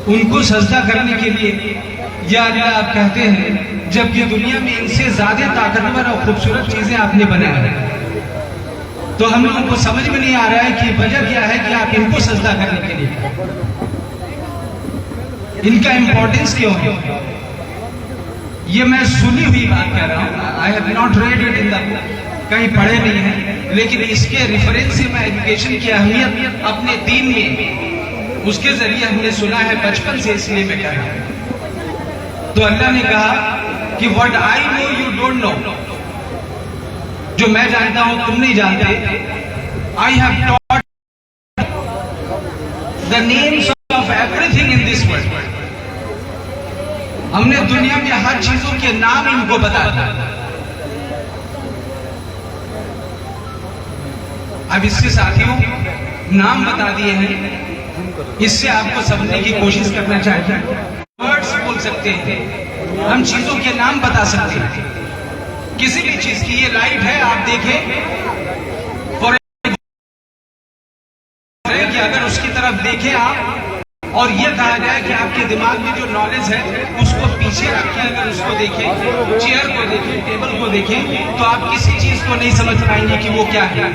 उनको सजदा करने के लिए या अल्लाह आप कहते हैं, जबकि दुनिया में इनसे ज्यादा ताकतवर और खूबसूरत चीजें आपने बनाई हैं। तो हम लोगों को समझ में नहीं आ रहा है कि वजह क्या है कि आप इनको सजदा करने के लिए, इनका इंपॉर्टेंस क्यों है। ये मैं सुनी हुई बात कह रहा हूं, I have not read it in the book, कहीं पढ़े नहीं है, लेकिन इसके रेफरेंस से मैं एजुकेशन की अहमियत अपने दीन में उसके जरिए हमने सुना है बचपन से, इसलिए मैं कह रहा हूं। तो अल्लाह ने कहा कि what I know you don't know, जो मैं जानता हूं तुम नहीं जानते। I have taught the names of everything in this world, हमने दुनिया में हर चीजों के नाम इनको बता दिया। अब इसके साथियों नाम बता दिए हैं, इससे आपको समझने की कोशिश करना चाहिए। वर्ड्स बोल सकते हैं, हम चीजों के नाम बता सकते हैं, किसी भी चीज की। ये लाइट है, आप देखें, फॉर कि अगर उसकी तरफ देखें आप और ये कहा जाए कि आपके दिमाग में जो नॉलेज है उसको पीछे रखें, अगर उसको देखें, चेयर को देखें, टेबल को देखें, तो आप किसी चीज को नहीं समझ पाएंगे कि वो क्या है।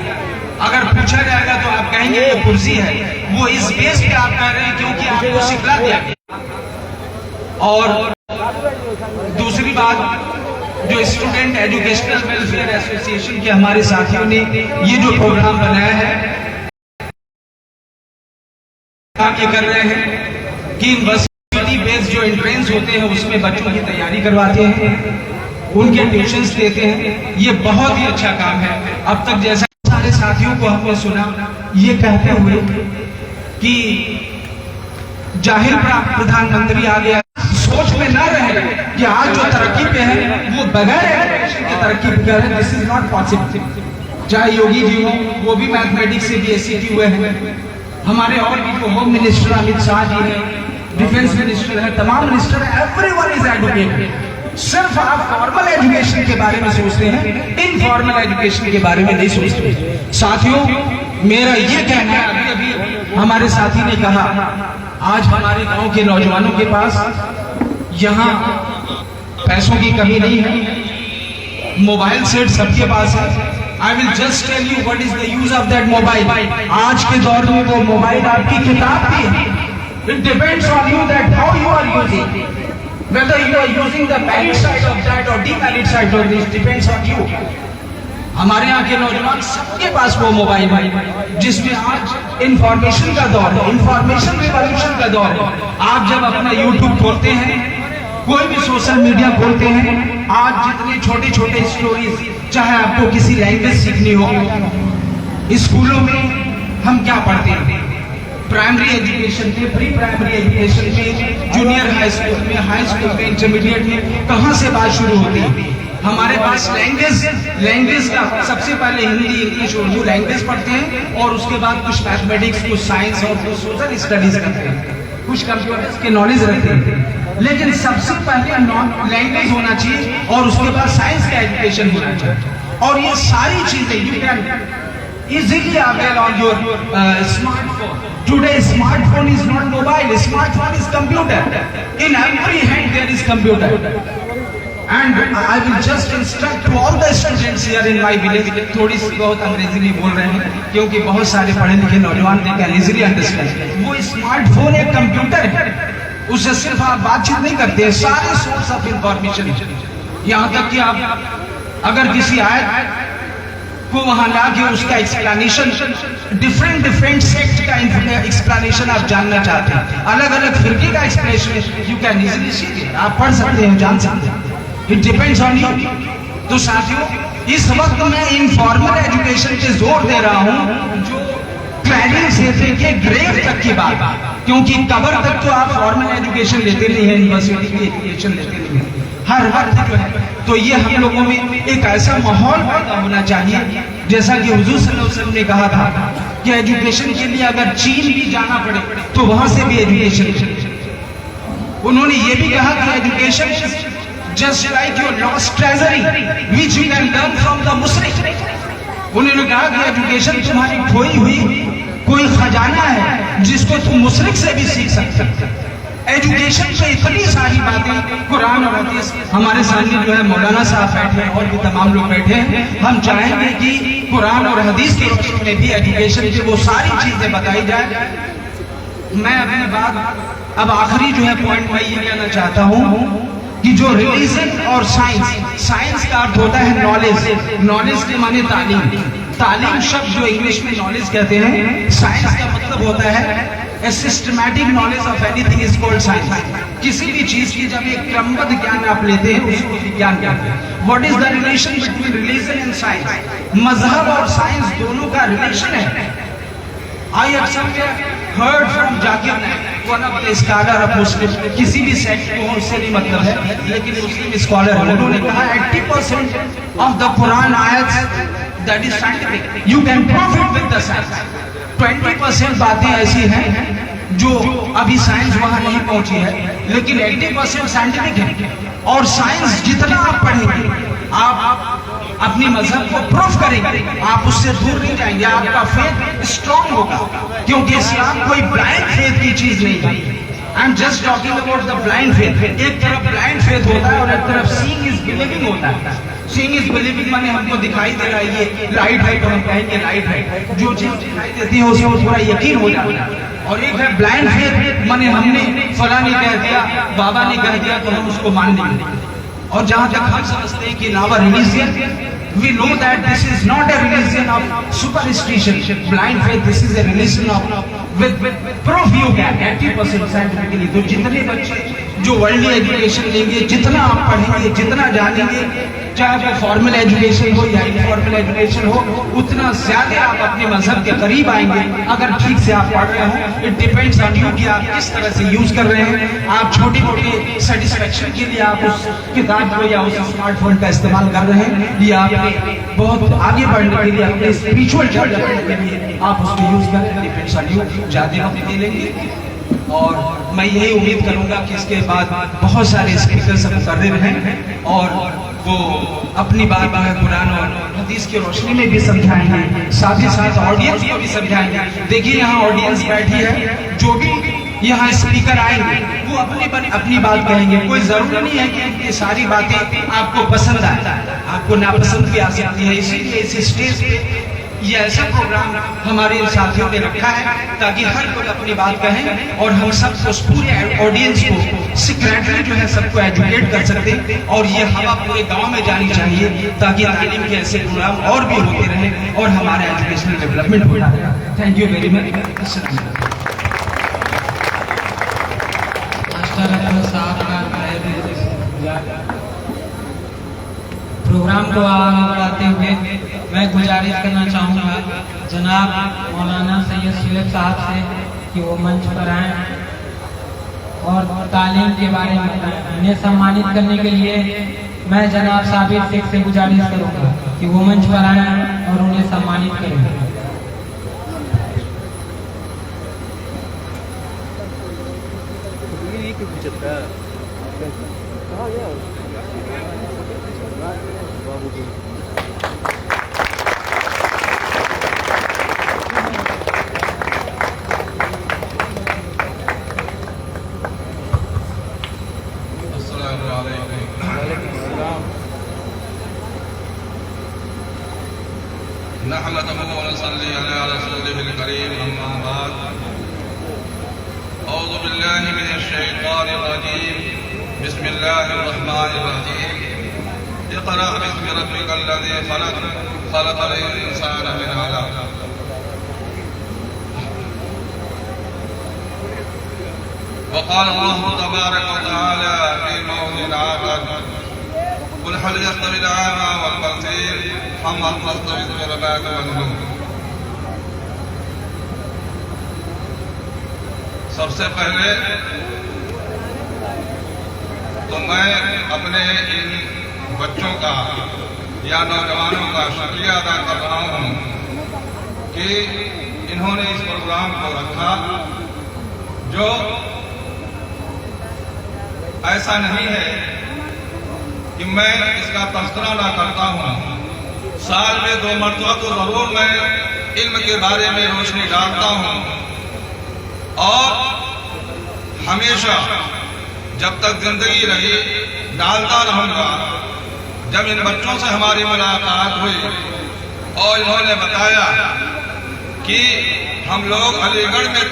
अगर पूछा जाएगा तो आप कहेंगे ये कुर्सी है, वो इस बेस पे आप कह रहे हैं क्योंकि आपको सिखला दिया गया। और दूसरी बात, जो स्टूडेंट एजुकेशनल वेलफेयर एसोसिएशन के हमारे साथियों ने ये जो प्रोग्राम बनाया है, ये कर रहे हैं कि यूनिवर्सिटी बेस्ड जो एंट्रेंस होते हैं उसमें बच्चों की तैयारी करवाते हैं, उनके ट्यूशंस देते हैं। ये बहुत ही अच्छा काम है। अब तक जैसा सारे साथियों को हमने सुना ये कहते हुए कि जाहिर प्रधानमंत्री आ गया, सोच में न रहे कि आज जो तरक्की पे है वो बगैर एजुकेशन की तरक्की पे है। This is not possible. चाहे योगी जी हो, वो भी मैथमेटिक्स से बीएससी हुए हैं, हमारे और भी जो होम मिनिस्टर अमित शाह जी है, डिफेंस मिनिस्टर है, तमाम मिनिस्टर है, एवरीवन इज एजुकेटेड। सिर्फ आप फॉर्मल एजुकेशन के बारे में सोचते हैं, इनफॉर्मल एजुकेशन के बारे में नहीं सोचते। साथियों, मेरा ये कहना है, अभी अभी हमारे साथी ने कहा आज हमारे गांव के नौजवानों के पास यहाँ पैसों की कमी नहीं है, मोबाइल सेट सबके पास है। I will just tell you what is the use of that mobile. आज के दौर में वो मोबाइल आपकी किताब भी है। It depends on you that how you are using. Whether you are using the merit side of that or demerit side of this depends on you. हमारे यहाँ के नौजवान सबके पास वो मोबाइल है, जिसमें आज इंफॉर्मेशन का दौर है, इंफॉर्मेशन रिवॉल्यूशन का दौर है। आप जब अपना यूट्यूब खोलते हैं, कोई भी सोशल मीडिया खोलते हैं, आज जितने छोटे छोटे स्टोरीज, चाहे आपको किसी लैंग्वेज सीखनी हो, स्कूलों में हम क्या पढ़ते हैं, प्राइमरी एजुकेशन में, प्री प्राइमरी एजुकेशन में, जूनियर हाई स्कूल में, हाई स्कूल में, इंटरमीडिएट में, कहाँ से बात शुरू होती है। हमारे पास लैंग्वेज का सबसे पहले हिंदी, इंग्लिश, उर्दू लैंग्वेज पढ़ते हैं और उसके बाद कुछ मैथमेटिक्स, कुछ साइंस और कुछ सोशल स्टडीज करते हैं, कुछ कंप्यूटर्स के नॉलेज रखते हैं। लेकिन सबसे पहले लैंग्वेज होना चाहिए और उसके बाद साइंस का एजुकेशन होना चाहिए। और ये सारी चीजें you can easily avail on your smartphone. Today smartphone is not mobile, smartphone is computer. In every hand there is computer. And I will just instruct to all the students here in my village, थोड़ी सी बहुत अंग्रेजी में बोल रहे हैं क्योंकि बहुत सारे पढ़े लिखे नौजवान they can easily understand। वो स्मार्टफोन एक कंप्यूटर है, उससे सिर्फ आप बातचीत नहीं करते हैं, सारे सोर्स ऑफ इंफॉर्मेशन, यहाँ तक कि आप अगर किसी आयत को वहां लाके उसका एक्सप्लेनेशन, डिफरेंट सेक्ट का एक्सप्लेनेशन आप जानना चाहते हैं, अलग अलग फिरके का एक्सप्लेनेशन, यू कैन इजीली सी, आप पढ़ सकते हैं, जान सकते हैं। It depends on you. तो साथियों, इस वक्त मैं इनफॉर्मल एजुकेशन पे जोर दे रहा हूं, जो क्लैडिंग से लेके ग्रेव तक की बात, क्योंकि कबर तक तो आप फॉर्मल एजुकेशन लेते नहीं है, यूनिवर्सिटी की एजुकेशन लेते नहीं है हर वक्त जो है। तो ये हम लोगों में एक ऐसा माहौल पैदा होना चाहिए, जैसा कि हुजूर सल्लल्लाहु अलैहि वसल्लम ने कहा था कि एजुकेशन के लिए अगर चीन भी जाना पड़े तो वहां से भी एजुकेशन। उन्होंने ये भी कहा कि education just like your lost treasury which you can learn from the mushrik। उन्होंने कहा कि एजुकेशन तुम्हारी खोई हुई कोई खजाना है जिसको तुम मुशरिक से भी सीख सकते हो। एजुकेशन पे इतनी सारी बातें कुरान और हदीस। हमारे सामने जो है मौलाना साहब बैठे हैं और भी तमाम लोग बैठे हैं। हम चाहेंगे कि कुरान और हदीस की रोशनी में भी एजुकेशन की वो सारी चीजें बताई जाए। मैं अपनी बात अब आखिरी जो है पॉइंट मैं ये कहना चाहता हूँ कि जो रिलीजन और साइंस का अर्थ होता है नॉलेज के माने तालीम शब्द जो इंग्लिश में नॉलेज कहते हैं, साइंस का मतलब होता है A systematic knowledge of anything is called science. किसी भी चीज की जब एक क्रमबद्ध ज्ञान आप लेते हैं उसको विज्ञान कहते हैं। What is the relation between religion and science? मजहब और साइंस दोनों का रिलेशन है। I have somewhere heard from Zakir Naik, one of the scholar of Muslim, किसी भी सेक्ट को उससे नहीं मतलब है, लेकिन मुस्लिम स्कॉलर है। उन्होंने कहा 80% of the Quran ayats that is scientific. You can prove it with the science. 20% बातें ऐसी हैं जो अभी साइंस वहां नहीं पहुंची है, लेकिन 80% साइंटिफिक है। और साइंस जितना आप पढ़ेंगे, आप अपनी मजहब को प्रूफ करेंगे, आप उससे दूर नहीं जाएंगे, आपका फेथ स्ट्रांग होगा। क्योंकि इस्लाम कोई ब्लाइंड फेथ की चीज नहीं है। I am just talking about the blind faith. एक तरफ ब्लाइंड फेथ होता है और एक तरफ सीइंग इज बिलीविंग होता है। सीइंग इज बिलीविंग माने हमको दिखाई दे रहा है ये लाइट है तो हम कहेंगे लाइट है, जो चीज दिखाई देती है उसको थोड़ा यकीन हो जाता है। और एक है ब्लाइंड फेथ माने हमने फला ने कह दिया, बाबा ने कह दिया तो हम उसको मान लेंगे। और जहां तक हम समझते हैं कि नावा religion, we know that this is not a religion of superstition, blind faith, this is a religion of with proof you can 80% scientifically। तो जितने बच्चे जो वर्ल्डली एजुकेशन लेंगे, जितना आप पढ़ेंगे, जितना जानेंगे, चाहे वो फॉर्मल एजुकेशन हो या इनफॉर्मल एजुकेशन हो, उतना ज्यादा आप अपने मजहब के करीब आएंगे अगर ठीक से आप पढ़ रहे हो। इट डिपेंड्स ऑन यू कि आप किस तरह से यूज कर रहे हैं। आप छोटी मोटी सेटिस्फेक्शन के लिए आप उस किताब को या उस स्मार्टफोन का इस्तेमाल कर रहे हैं, या आपने बहुत आगे बढ़ने के लिए, अपने स्पिरिचुअल डेवलपमेंट के लिए आप उसको यूज करें। डिपेंड्स ऑन यू, ज्यादा वक्त दे लेंगे। और मैं यही उम्मीद करूंगा कि इसके बाद बहुत सारे स्पीकर्स मुकर्रर हैं और वो अपनी बात कुरान और हदीस की रोशनी में भी समझाएंगे, साथ ही साथ ऑडियंस को भी समझाएंगे। देखिए यहाँ ऑडियंस बैठी है, जो भी यहाँ स्पीकर आएंगे वो अपनी बात कहेंगे। कोई जरूरी नहीं है कि इनकी सारी बातें आपको पसंद आए, आपको नापसंद भी आ सकती है। इसीलिए इस स्टेज पे ये ऐसा प्रोग्राम हमारे साथियों ने रखा है ताकि हर कोई अपनी बात कहें और हम सब उस पूरे ऑडियंस को सीक्रेटली जो है सबको एजुकेट कर सकते। और ये हवा पूरे गांव में जानी चाहिए ताकि तालीम के ऐसे प्रोग्राम और भी होते रहें और हमारे एजुकेशनल डेवलपमेंट होता रहे। Thank you very much. Programme को आगे बढ़ाते हुए मैं गुजारिश करना चाहूँगा जनाब मौलाना सैयद शुएब साहब से कि वो मंच पर आएँ और तालीम के बारे में बताएं। उन्हें सम्मानित करने के लिए मैं जनाब साबिर शेख से गुजारिश करूँगा कि वो मंच पर आएँ और उन्हें सम्मानित करें। नहमदुहु व नसल्ली अला रसूलिहिल करीम, अम्मा बाद। औज़ु बिल्लाहि मिनश शैतानिर रजीम, बिस्मिल्लाहिर रहमानिर रहीम। इक़रा बिस्मि रब्बिकल लज़ी खलक़, खलक़ल इंसान मिन अलक़। वक़ाल अल्लाहु तबारक व तआला फी मौज़िन आख़र, कुल हल यस्तविल आमा वल बसीर, हम हल यस्तविल ज़ुलमात वल नूर। सबसे पहले तो मैं अपने इन बच्चों का या नौजवानों का शुक्रिया अदा कर रहा हूँ कि इन्होंने इस प्रोग्राम को रखा। जो ऐसा नहीं है कि मैं इसका तज़किरा ना करता हूँ। साल में 2 मरतबा तो जरूर मैं इल्म के बारे में रोशनी डालता हूँ और हमेशा जब तक जिंदगी रही डालता रहूंगा। जब इन बच्चों से हमारी मुलाकात हुई और इन्होंने बताया कि हम लोग अलीगढ़ में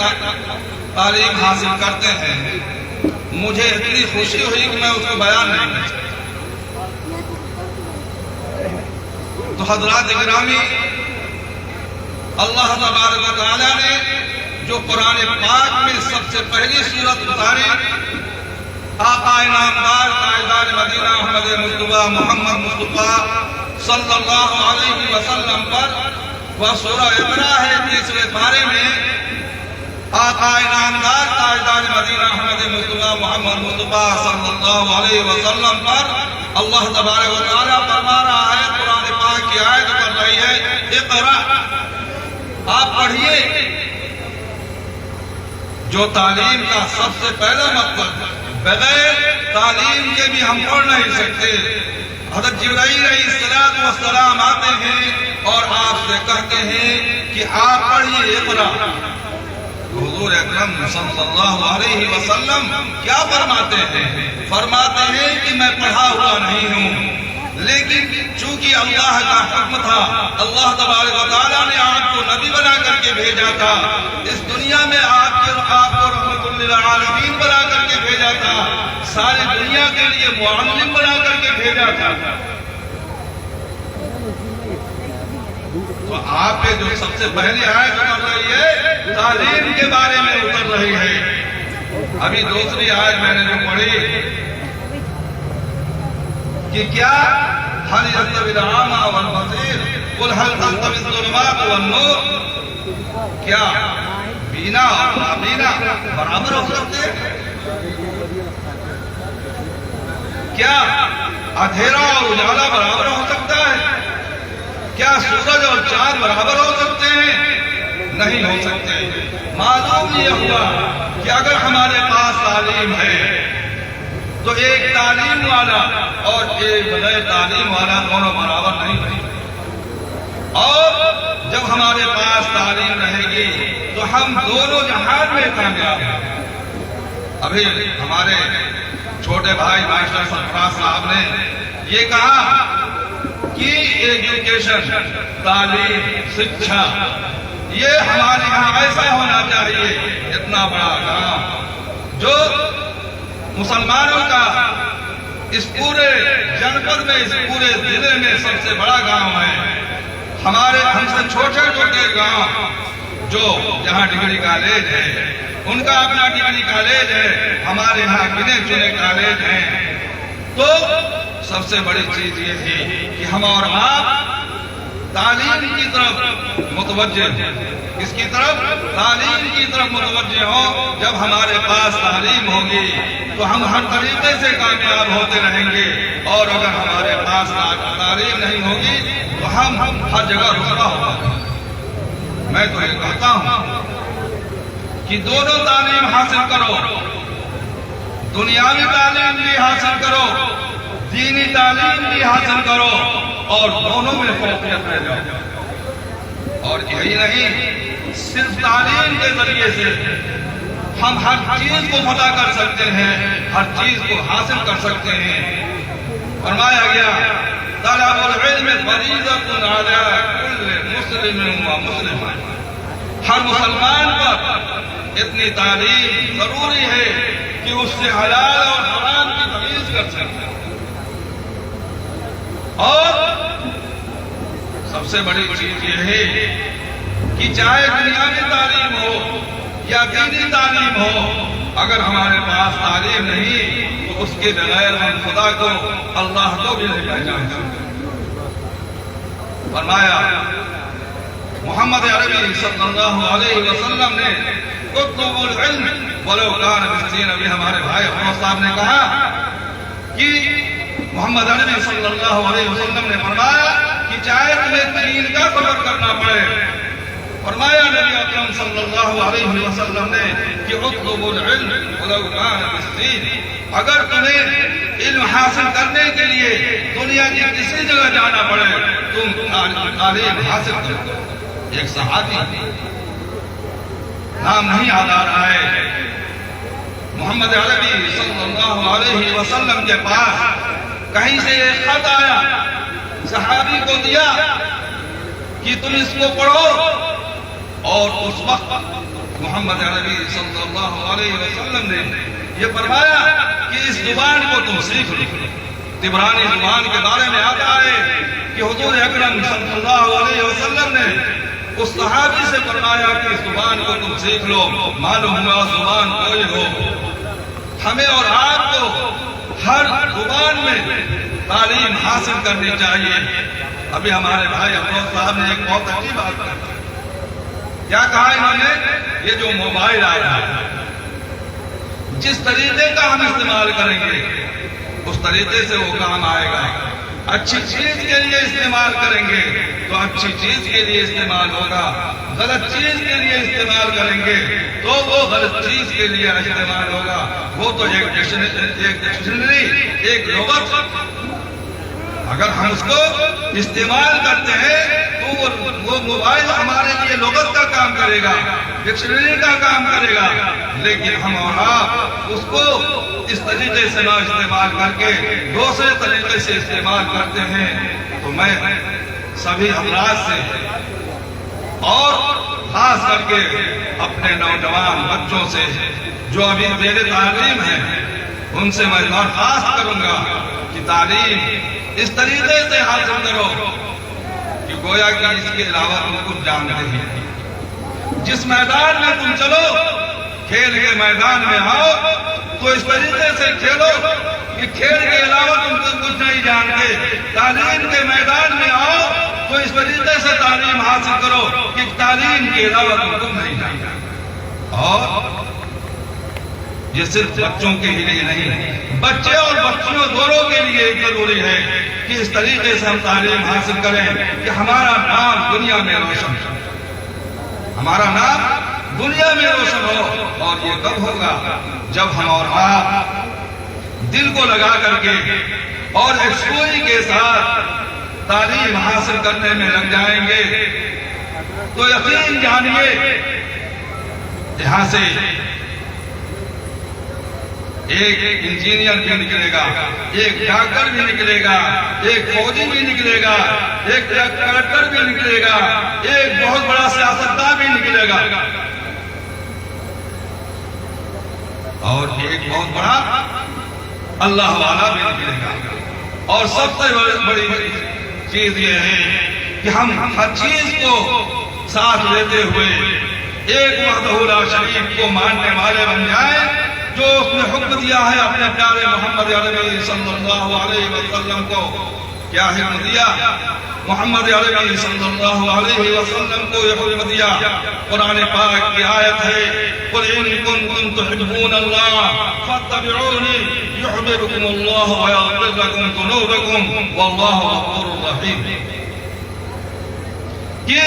तालीम हासिल करते हैं, मुझे इतनी खुशी हुई कि मैं उसको बयान नहीं कर सकता। तो हजरात गिरामी, अल्लाह तबारक व तआला ने जो कुरान पाक में सबसे पहली सूरत उतारी आका इनामदार ताजदार मदीना अहमद मुस्तफा मोहम्मद मुस्तफा सल्लल्लाहु अलैहि वसल्लम पर, वह सूरह इक़रा है। 30वें पारे में आका इनामदार ताजदार मदीना अहमद मुस्तफा मोहम्मद मुस्तफा सल्लल्लाहु अलैहि वसल्लम पर अल्लाह तबारक व तआला फरमा रहा है, कुरान पाक की आयत पढ़ रही है, इक़रा, आप पढ़िए। जो तालीम का सबसे पहला मकसद, बगैर तालीम के भी हम पढ़ नहीं सकते। हज़रत जिब्राईल अलैहिस्सलाम आते हैं और आपसे कहते हैं कि आप पढ़िए इक़रा। हुजूर अकरम सल्लल्लाहु अलैहि वसल्लम क्या फरमाते हैं? फरमाते हैं कि मैं पढ़ा हुआ नहीं हूँ, लेकिन चूंकि अल्लाह का हुक्म था, अल्लाह तबारक व तआला ने आपको नबी बना करके भेजा था, इस दुनिया में आपको रहमतुल लिल आलमीन बना करके भेजा था, सारी दुनिया के लिए मुअल्लिम बना करके भेजा था। तो आप पे जो सबसे पहले आयत उतर रही है, तालीम के बारे में उतर रही है। अभी दूसरी आयत मैंने जो पढ़ी कि क्या हल यस्तविल आमा वल बसीर कुल हल तस्तविज ज़ुलुमात वन नूर, क्या बीना और नाबीना बराबर हो सकते हैं? क्या अंधेरा और उजाला बराबर हो सकता है? क्या सूरज और चांद बराबर हो सकते हैं? नहीं हो सकते। मालूम ये हुआ कि अगर हमारे पास तालीम है तो एक तालीम वाला और एक बगैर तालीम वाला दोनों बराबर नहीं होंगे। और जब हमारे पास तालीम रहेगी तो हम दोनों जहान में कामयाब हैं। अभी हमारे छोटे भाई मास्टर सरफराज साहब ने ये कहा कि एजुकेशन, तालीम, शिक्षा, ये हमारे यहाँ ऐसा होना चाहिए। इतना बड़ा गांव जो मुसलमानों का इस पूरे जनपद में, इस पूरे जिले में सबसे बड़ा गांव है। हमारे हमसे छोटे छोटे गांव जो जहां डिग्री कॉलेज है, उनका अपना डिग्री कॉलेज है, हमारे यहाँ गिने चुने कॉलेज हैं। तो सबसे बड़ी चीज ये थी कि हम और आप तालीम की तरफ मुतवज्जे, इसकी तरफ, तालीम की तरफ मुतवज्जे हो। जब हमारे पास तालीम होगी तो हम हर तरीके से कामयाब होते रहेंगे, और अगर हमारे पास तालीम नहीं होगी तो हम हर जगह रुसवा होगा। मैं तो ये कहता हूं कि दोनों तालीम हासिल करो, दुनियावी तालीम भी हासिल करो, दीनी तालीम भी हासिल करो, और दोनों में फौकियत रह जाओ। और यही नहीं, सिर्फ तालीम के जरिए से हम हर चीज को पता कर सकते हैं, हर चीज को हासिल कर सकते हैं। फरमाया गया, तलबुल इल्म फरीज़तुन अला कुल्लि मुस्लिमिन व मुस्लिमा, हर मुसलमान पर इतनी तालीम जरूरी है कि उससे हलाल और हराम की तमीज कर सके। और सबसे बड़ी चीज यह है कि चाहे दुनियावी तालीम हो या दीनी तालीम हो, अगर हमारे पास तालीम नहीं तो उसके बगैर हम खुदा को, अल्लाह को भी नहीं पहचान सकते। फरमाया मोहम्मद अरबी सल्लल्लाहु अलैहि वसल्लम ने उतलुबुल इल्म वलो कान बिस्सीन, अभी हमारे भाई अहमद साहब ने कहा कि मोहम्मद अरबी सल्लल्लाहु अलैहि वसल्लम ने फरमाया कि चाहे तुम्हें चीन का सफर करना पड़े, फरमाया नबी अकरम सल्लल्लाहु अलैहि वसल्लम ने कि उतलुबुल इल्म वलो कान बिस्सीन, अगर तुम्हें इल्म हासिल करने के लिए दुनिया की किसी जगह जाना पड़े, तुम तालीम हासिल करो। एक सहाबी, नाम नहीं याद आ रहा है, मोहम्मद अरबी सल्लल्लाहु अलैहि वसल्लम के पास कहीं से एक खत आया, सहाबी को दिया कि तुम इसको पढ़ो। और उस वक्त मोहम्मद अरबी सल्लल्लाहु अलैहि वसल्लम ने यह फरमाया कि इस जुबान को तुम सीख लो। तिबरानी जुबान के बारे में आता है कि हुजूर अकरम सल्लल्लाहु अलैहि वसल्लम ने उस सहाबी से फरमाया कि इस जुबान को तुम सीख लो, मालूम हुआ जुबान कोई हो। हमें और आपको हर जुबान में तालीम हासिल करनी चाहिए। अभी हमारे भाई अफरोज साहब ने एक बहुत अच्छी बात कही। क्या कहा इन्होंने? ये जो मोबाइल आ रहा है, जिस तरीके का हम इस्तेमाल करेंगे उस तरीके से वो काम आएगा। अच्छी चीज के लिए इस्तेमाल करेंगे तो अच्छी चीज के लिए इस्तेमाल होगा, गलत चीज के लिए इस्तेमाल करेंगे तो वो गलत चीज के लिए इस्तेमाल होगा। वो तो एक डिक्शनरी, एक लुगत, अगर हम उसको इस्तेमाल करते हैं तो वो मोबाइल हमारे लिए लुगत का काम करेगा, डिक्शनरी का काम करेगा। लेकिन हम और आप उसको इस तरीके से ना इस्तेमाल करके दूसरे तरीके से इस्तेमाल करते हैं। तो मैं सभी अफराद से और खास करके अपने नौजवान बच्चों से जो अभी मेरे तालीम है उनसे मैं दरख्वास्त करूंगा कि तालीम इस तरीके से हासिल करो कि गोया कि इसके अलावा तुम कुछ जानते हैं। जिस मैदान में तुम चलो, खेल के मैदान में आओ तो इस तरीके से खेलो कि खेल के अलावा तुम कुछ नहीं जानते। तालीम के मैदान में आओ तो इस तरीके से तालीम हासिल करो कि तालीम के अलावा तुम कुछ नहीं जानते। और ये सिर्फ बच्चों के ही लिए नहीं, बच्चे और बच्चियों दोनों के लिए जरूरी है कि इस तरीके से हम तालीम हासिल करें कि हमारा नाम दुनिया में रोशन हो, हमारा नाम दुनिया में रोशन हो। और ये कब होगा? जब हम और आप दिल को लगा करके और एक सुई के साथ तालीम हासिल करने में लग जाएंगे तो यकीन जानिए यहां से एक इंजीनियर भी निकलेगा, एक डॉक्टर भी निकलेगा, एक फौजी भी निकलेगा, एक कलेक्टर भी निकलेगा, एक बहुत बड़ा सियासतदान भी निकलेगा और एक बहुत बड़ा अल्लाह वाला भी निकलेगा। और सबसे बड़ी चीज ये है कि हम हर चीज को साथ लेते हुए एक वहदहु ला शरीक को मानने वाले बन जाए, जो उसने हुक्म दिया है अपने प्यारे मोहम्मद अरबी सल्लल्लाहु अलैहि वसल्लम को। क्या हुक्म दिया? मोहम्मद अरबी सल्लल्लाहु अलैहि वसल्लम को यह हुक्म दिया। कुरान पाक की आयत है, कुल इन कुंतुम तुहिब्बूनल्लाह फत्तबिऊनी युहिब्बुकुमुल्लाह व यग़फिर लकुम ज़ुनूबकुम वल्लाहु गफूरुर रहीम। कि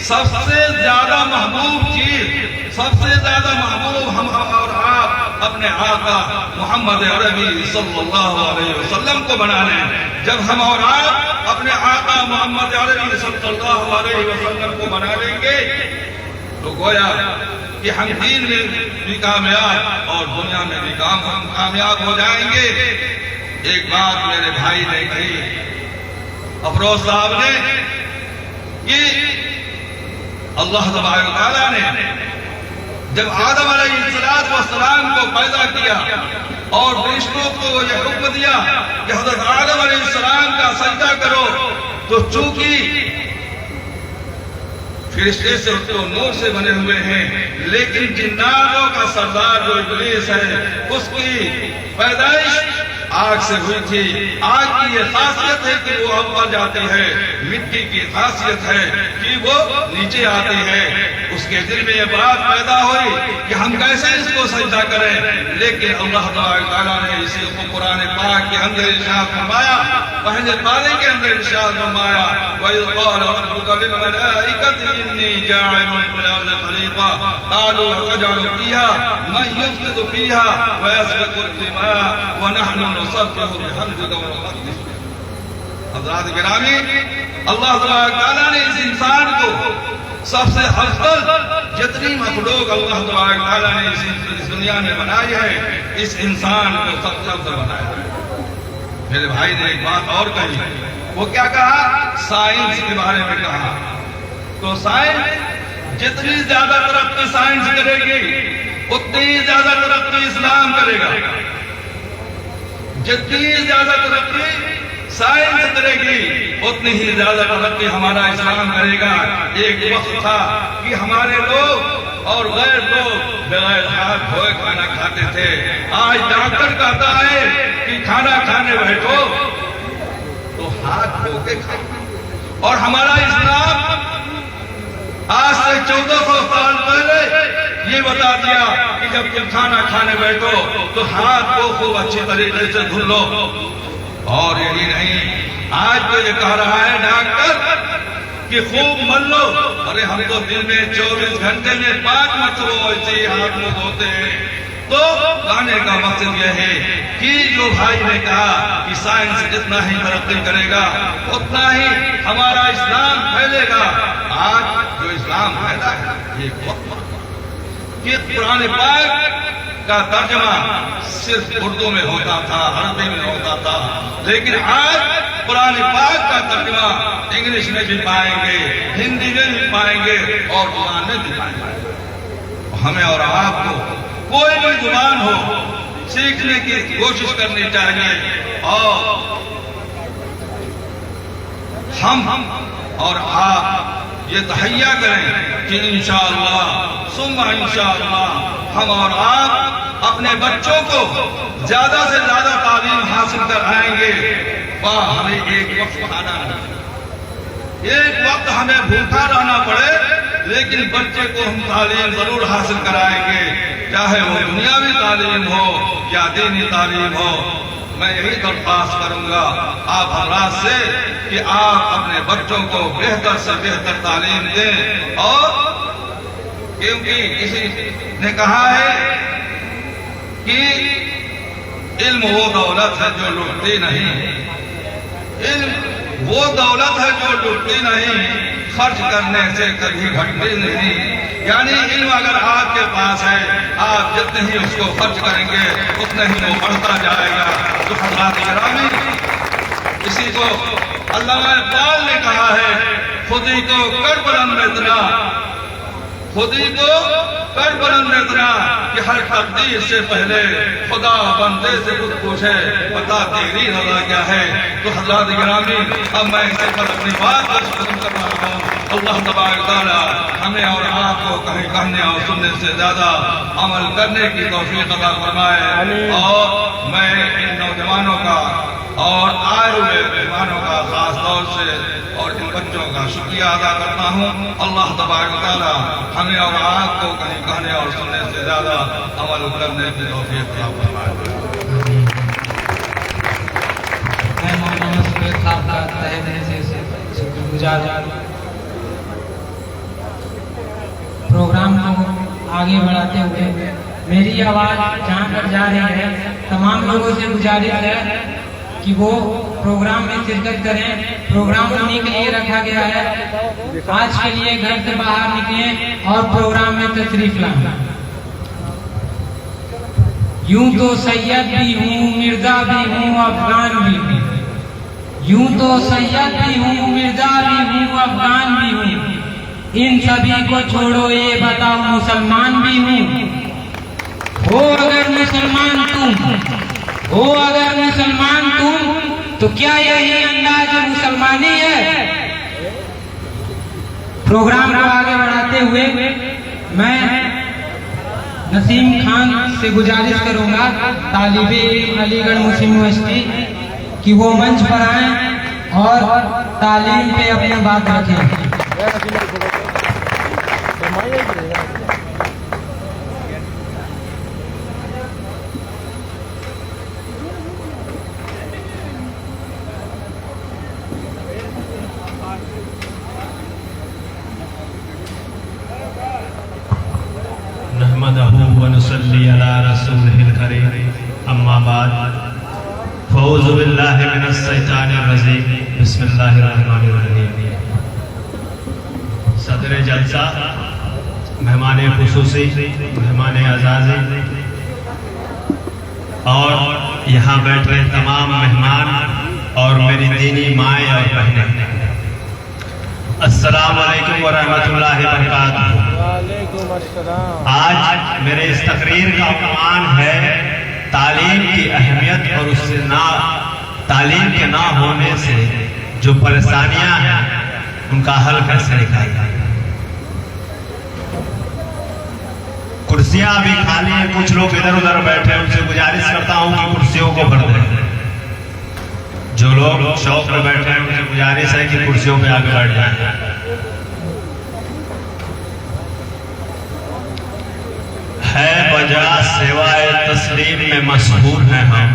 सबसे ज्यादा महबूब चीज, सबसे ज्यादा महबूब हम और आप अपने आका मोहम्मद अरबी सल्लल्लाहु अलैहि वसल्लम को बना लें। जब हम और आप अपने आका मोहम्मद अरबी सल्लल्लाहु अलैहि वसल्लम को बना लेंगे तो गोया कि हम दीन में भी कामयाब और दुनिया में भी कामयाब हो जाएंगे। एक बात मेरे भाई ने कही, अफरोज साहब ने, कि अल्लाह तबारक व तआला ने जब आदम अलैहिस्सलाम को पैदा किया और फरिश्तों को यह हुक्म दिया कि हज़रत आदम अलैहिस्सलाम का सजदा करो, तो चूंकि फरिश्ते से तो नूर से बने हुए हैं, लेकिन जिन्नातों का सरदार जो इब्लीस है उसकी पैदाइश आग से हुई थी। आग की ये खासियत है कि वो ऊपर जाती है, मिट्टी की खासियत है कि वो नीचे आती है। उसके दिल में ये बात पैदा हुई कि हम कैसे इसको सजदा करें, लेकिन अल्लाह ताला ने इसी को कुरान पाक के अंदर इरशाद फरमाया, पहले पारे के अंदर इरशाद फरमाया, वइज़ क़ाल रब्बुका लिल मलाइकति इन्नी जाइलुन फिल अर्दि खलीफा क़ालू अतजअलु फ़ीहा मन युफ़सिदु फ़ीहा व यस्फ़िकु दिमा व नहनु नुसब्बिहु बिहम्दिका व नुक़द्दिसु बिक। हज़रात गिरामी, अल्लाह ताला ने इस इंसान को सबसे अफजल जितनी मखलूक अल्लाह तआला ने इस दुनिया में बनाई है, इस इंसान को सबसे अफजल बनाया है। मेरे भाई ने एक बात और कही, वो क्या कहा? साइंस के बारे में कहा। तो साइंस जितनी ज्यादा तरक्की साइंस करेगी, उतनी ज्यादा तरक्की इस्लाम करेगा। जितनी ज्यादा तरक्की साइंस करेगी, उतनी ही ज्यादा तरक्की हमारा इस्लाम करेगा। एक वक्त था कि हमारे लोग और गैर लोग बगैर हाथ धोए खाना खाते थे। आज डॉक्टर कहता है कि खाना खाने बैठो तो हाथ धो के खाओ। और हमारा इस्लाम आज से 1400 साल पहले ये बता दिया कि जब तुम खाना खाने बैठो तो हाथ को खूब अच्छी तरीके से धुल लो। और यही नहीं, आज तो ये कह रहा है डॉक्टर कि खूब मल लो। अरे हम तो दिन में 24 घंटे में 5 मरतबा ऐसे ही हाथ मुंह धोते हैं। तो कहने का मकसद यह है कि जो भाई ने कहा कि साइंस जितना ही तरक्की करेगा उतना ही हमारा इस्लाम फैलेगा। आज जो इस्लाम फैला है ये कि कुरान पाक का तर्जमा सिर्फ उर्दू में होता था, अरबी में होता था, लेकिन आज कुरान पाक का तर्जमा इंग्लिश में भी पाएंगे, हिंदी में भी पाएंगे और कुरान में भी पाएंगे। हमें और आपको कोई भी जुबान हो सीखने की कोशिश करनी चाहिए और हम और आप ये तहैया करें कि इंशाअल्लाह सुम्मा इंशाअल्लाह हम और आप अपने बच्चों को ज्यादा से ज्यादा तालीम हासिल कराएंगे। वह हमें एक वक्त खाना नहीं, एक वक्त हमें भूखा रहना पड़े, लेकिन बच्चे को हम तालीम जरूर हासिल कराएंगे, चाहे वो दुनियावी तालीम हो या दीनी तालीम हो। मैं यही दरख्वास्त करूंगा आप हजरात से कि आप अपने बच्चों को बेहतर से बेहतर तालीम दें। और क्योंकि किसी ने कहा है कि इल्म वो दौलत है जो लुटती नहीं, इल्म वो दौलत है जो लुटती नहीं, खर्च करने से कभी घटती नहीं। यानी इल्म अगर आपके पास है, आप जितने ही उसको खर्च करेंगे उतने ही वो बढ़ता जाएगा। तो हज़रात गिरामी, इसी को अल्लामा इक़बाल ने कहा है, खुद ही को कर बुलंद इतना, खुद ही को कर बुलंद इतना कि हर तकदीर से पहले खुदा बंदे से कुछ पूछे, बता तेरी रज़ा क्या है। तो हज़रात गिरामी, अब मैं इसे पर अपनी बात खत्म कर रहा हूँ। अल्लाह तबारक तआला हमें और आपको कहीं कहने और सुनने से ज्यादा अमल करने की तौफीक अता फरमाए। और मैं इन नौजवानों का और आए हुए मेहमानों का खास तौर से और इन बच्चों का शुक्रिया अदा करता हूँ। अल्लाह तबारक तआला हमें और आपको कहीं कहने और सुनने से ज्यादा अमल करने की तौफीक अता फरमाए। मैं मौलाना सुबैर साहब का तहे दिल से शुक्रगुजार प्रोग्राम को आगे बढ़ाते हुए मेरी आवाज जहाँ तक जा रही है, तमाम लोगों से गुजारिश है कि वो प्रोग्राम में शिरकत करें। प्रोग्राम उन्हीं के लिए रखा गया है, आज के लिए घर से बाहर निकलें और प्रोग्राम में तशरीफ लाएं। यूं तो सैयद भी हूँ, मिर्जा भी हूँ, अफगान भी हूँ। यूं तो सैयद भी हूँ, मिर्जा भी हूँ, अफगान भी हूँ। इन सभी को छोड़ो, ये बताओ मुसलमान भी हूँ। हो अगर मुसलमान तुम, हो अगर मुसलमान तुम, तो क्या यही अंदाज मुसलमानी है? प्रोग्राम को आगे बढ़ाते हुए मैं नसीम खान से गुजारिश करूंगा, तालिबे इल्म अलीगढ़ मुस्लिम यूनिवर्सिटी, कि वो मंच पर आएं और तालीम पे अपनी बात रखें। नहमदहु व नुसल्ली अला रसूलिहिल करीम, अम्मा बाद, फ़ऊज़ु बिल्लाहि मिनश शैतानिर रजीम, बिस्मिल्लाहिर रहमानिर रहीम। सदर जलसा, मेहमान खुसूसी, मेहमान आज़ादी और यहाँ बैठ रहे तमाम मेहमान और मेरी दीनी माएँ और बहनें, अस्सलाम वालेकुम व रहमतुल्लाहि व बरकातुहू। आज मेरे इस तकरीर का उन्वान है तालीम की अहमियत और उससे तालीम के ना होने से जो परेशानियां हैं उनका हल कैसे निकालना। कुर्सियां अभी खाली हैं, कुछ लोग इधर उधर बैठे हैं, उनसे गुजारिश करता हूं कि कुर्सियों को भर दें। जो लोग शौक में बैठे हैं उनसे गुजारिश है कि कुर्सियों पे आगे बैठ जाएं। है वजह सेवाए तस्लीम में मशहूर हैं हम,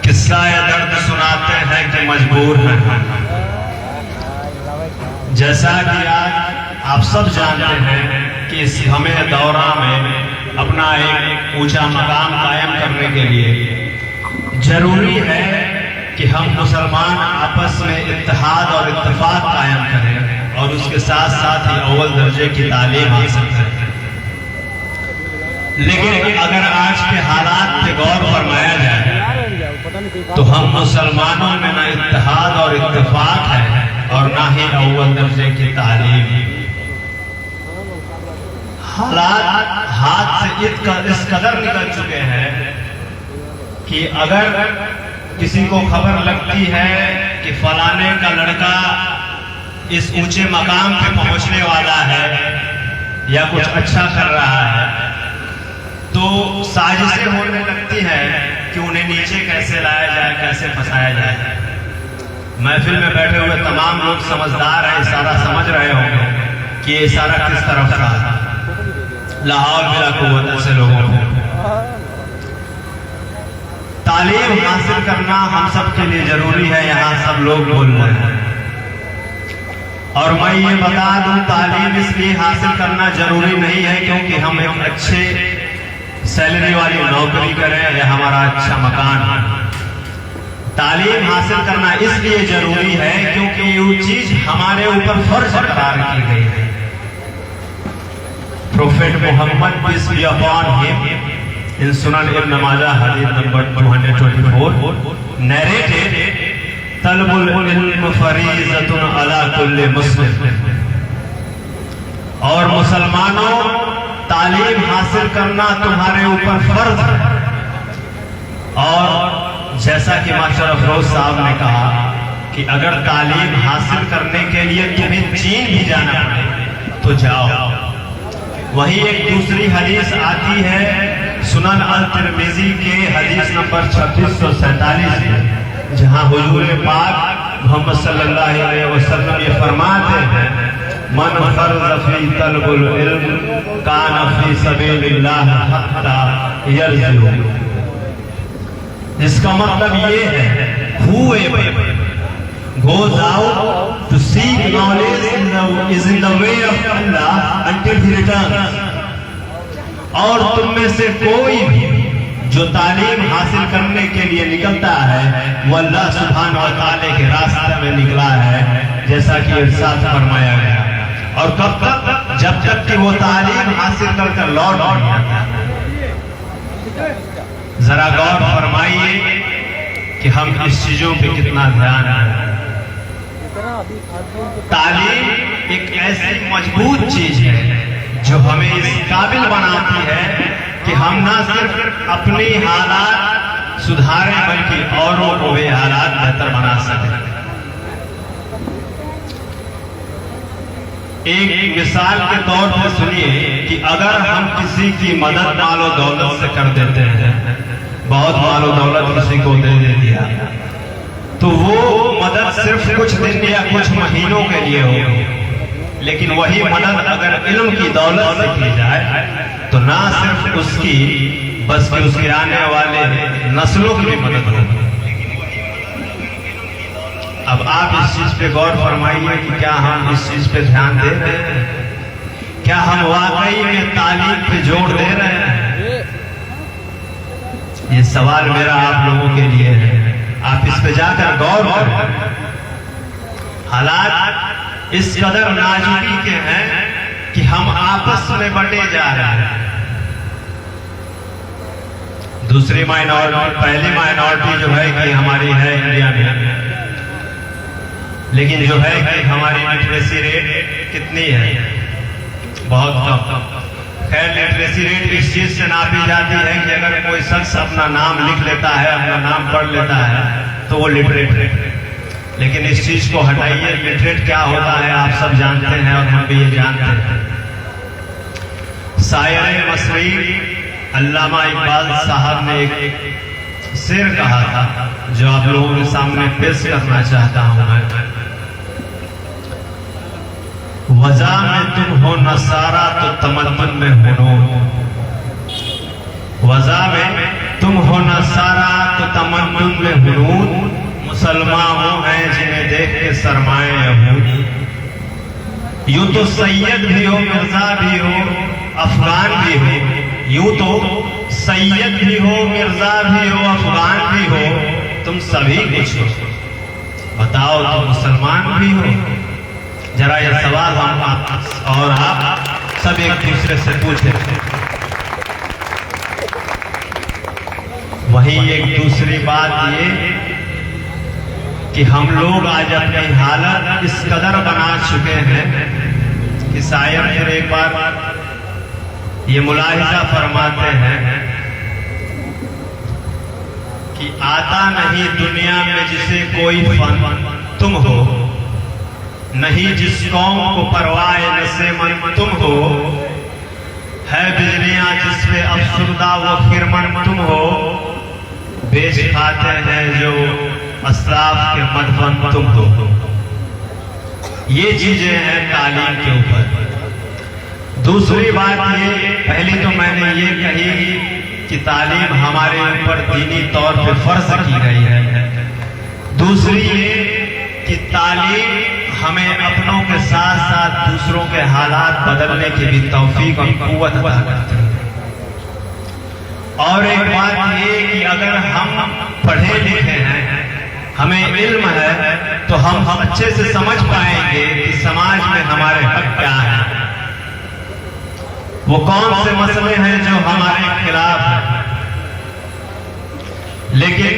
किस्सा दर्द सुनाते हैं कि मजबूर हैं हम। जैसा कि आज आप सब जानते हैं कि इस हमें दौरा में अपना एक ऊंचा मकाम कायम करने के लिए जरूरी है कि हम मुसलमान आपस में इत्तेहाद और इत्तेफाक कायम करें और उसके साथ साथ ही अव्वल दर्जे की तालीम हासिल करें। लेकिन अगर आज के हालात पे गौर फरमाया जाए तो हम मुसलमानों में न इत्तेहाद और इत्तेफाक है और ना ही अव्वल दर्जे की तालीम। हालात हाथ से इस कदर निकल चुके हैं कि अगर किसी को खबर लगती है कि फलाने का लड़का इस ऊंचे मकाम पे पहुंचने वाला है या कुछ अच्छा कर रहा है तो साजिशें होने लगती है कि उन्हें नीचे कैसे लाया जाए, कैसे फंसाया जाए। महफिल में बैठे हुए तमाम लोग समझदार हैं, इशारा समझ रहे होंगे कि ये इशारा किस तरफ का है। लाहौल बिला कुव्वत से लोगों को तालीम हासिल करना हम सब के लिए जरूरी है। यहाँ सब लोग बोल रहे हैं और मैं ये बता दूं, तालीम इसलिए हासिल करना जरूरी नहीं है क्योंकि हम एक अच्छे सैलरी वाली नौकरी करें या हमारा अच्छा मकान है। तालीम हासिल करना इसलिए जरूरी है क्योंकि ये चीज हमारे ऊपर फर्ज करार की गई है। Prophet Muhammad peace be upon him in Sunan Ibn माजा हदीस नंबर 224 नरेटेड तलबुल इल्म फरीज़तुन अला कुल्ली मुस्लिम। और मुसलमानों, तालीम हासिल करना तुम्हारे ऊपर फर्ज है। और जैसा कि मास्टर अफरोज साहब ने कहा कि अगर तालीम हासिल करने के लिए तुम्हें चीन भी जाना पड़े तो जाओ। वही एक दूसरी हदीस आती है सुनन अल तिरमिजी के हदीस नंबर 2647 में, जहां हुजूर पाक मोहम्मद सल्लल्लाहु अलैहि वसल्लम ये फरमाते हैं, मन फर्ज़ फी तलबुल इल्म कान फी सबीलिल्लाह हत्ता यरज़ु। इसका मतलब ये है, whoever goes out to seek knowledge is in the way of Allah until he returns। और तुम में से कोई भी जो तालीम हासिल करने के लिए निकलता है वो अल्लाह सुब्हान व तआला के रास्ते में निकला है, जैसा कि इरशाद फरमाया गया। और कब तक? जब तक कि वो तालीम हासिल कर लौट नहीं आता। जरा गौर फरमाइए कि हम इस चीजों पे कितना ध्यान दें। तालीम एक ऐसी मजबूत चीज है जो हमें इस काबिल बनाती है कि हम ना सिर्फ अपने हालात सुधारें बल्कि औरों को वे हालात बेहतर बना सकें। एक मिसाल के तौर पर सुनिए कि अगर हम किसी की मदद मालो दौलत से कर देते हैं, बहुत मालो दौलत किसी को दे दिया, तो वो मदद सिर्फ कुछ दिन या कुछ महीनों के लिए होगी। लेकिन वही मदद अगर इल्म की दौलत से की जाए तो ना सिर्फ उसकी बल्कि उसके आने वाले नस्लों की भी मदद होगी। अब आप इस चीज पे गौर फरमाइए कि क्या हम इस चीज पे ध्यान दे रहे हैं? क्या हम वाकई में तालीम पे जोर दे रहे हैं? ये सवाल मेरा आप लोगों के लिए है। आप इस पे जाकर गौर करें। हालात इस कदर नाजुकी के हैं कि हम आपस में बटे जा रहे हैं। दूसरी माइनॉरिटी, पहली माइनॉरिटी जो है कि हमारी है इंडिया में, लेकिन जो है कि हमारी लिटरेसी रेट कितनी है? बहुत कम। खैर, लिटरेसी रेट इस चीज से नापी जाती है कि अगर कोई शख्स अपना नाम लिख लेता है, अपना नाम पढ़ लेता है, तो वो लिटरेट है। लेकिन इस चीज को हटाइए, लिटरेट क्या होता है आप सब जानते हैं और हम भी ये जानते हैं। शायर मसरी अल्लामा इकबाल साहब ने एक शेर कहा था जो आप लोगों के सामने पेश करना चाहता हूं मैं। वज़ा में तुम हो नसारा तो तमद्दुन में हुनून, वज़ा में तुम हो नसारा तो तमद्दुन में हुनून, मुसलमान वो हैं जिन्हें देख के सरमाए यहूदी। यूं तो सैयद भी हो, मिर्जा भी हो, अफगान भी हो, यूं तो सैयद भी हो, मिर्जा भी हो, अफगान भी हो, तुम सभी कुछ हो, बताओ तुम मुसलमान भी हो? जरा यह सवाल हम आप सब एक दूसरे से पूछे। वही एक दूसरी बात ये कि हम लोग आज अपनी हालत इस कदर बना चुके हैं कि शायर फिर एक बार ये मुलाहिजा फरमाते हैं कि आता नहीं दुनिया में जिसे कोई फन तुम हो, नहीं जिस कौम को परवाह नशे मन तुम हो, है बिजलियां जिस पे अफसुर्दा वो खिरमन तुम हो, बेच खाते हैं जो असलाफ के मदफन तुम हो। ये चीजें हैं तालीम के ऊपर। दूसरी बात ये, पहली तो मैंने ये कही कि तालीम हमारे ऊपर दीनी तौर पे फर्ज की गई है। दूसरी ये कि तालीम हमें अपनों के साथ साथ दूसरों के हालात बदलने की भी तौफीक और कुव्वत अता करती है। और एक बात ये कि अगर हम पढ़े लिखे हैं, हमें इल्म है, तो हम अच्छे से समझ पाएंगे कि समाज में हमारे हक क्या है, वो कौन से मसले हैं जो हमारे खिलाफ हैं। लेकिन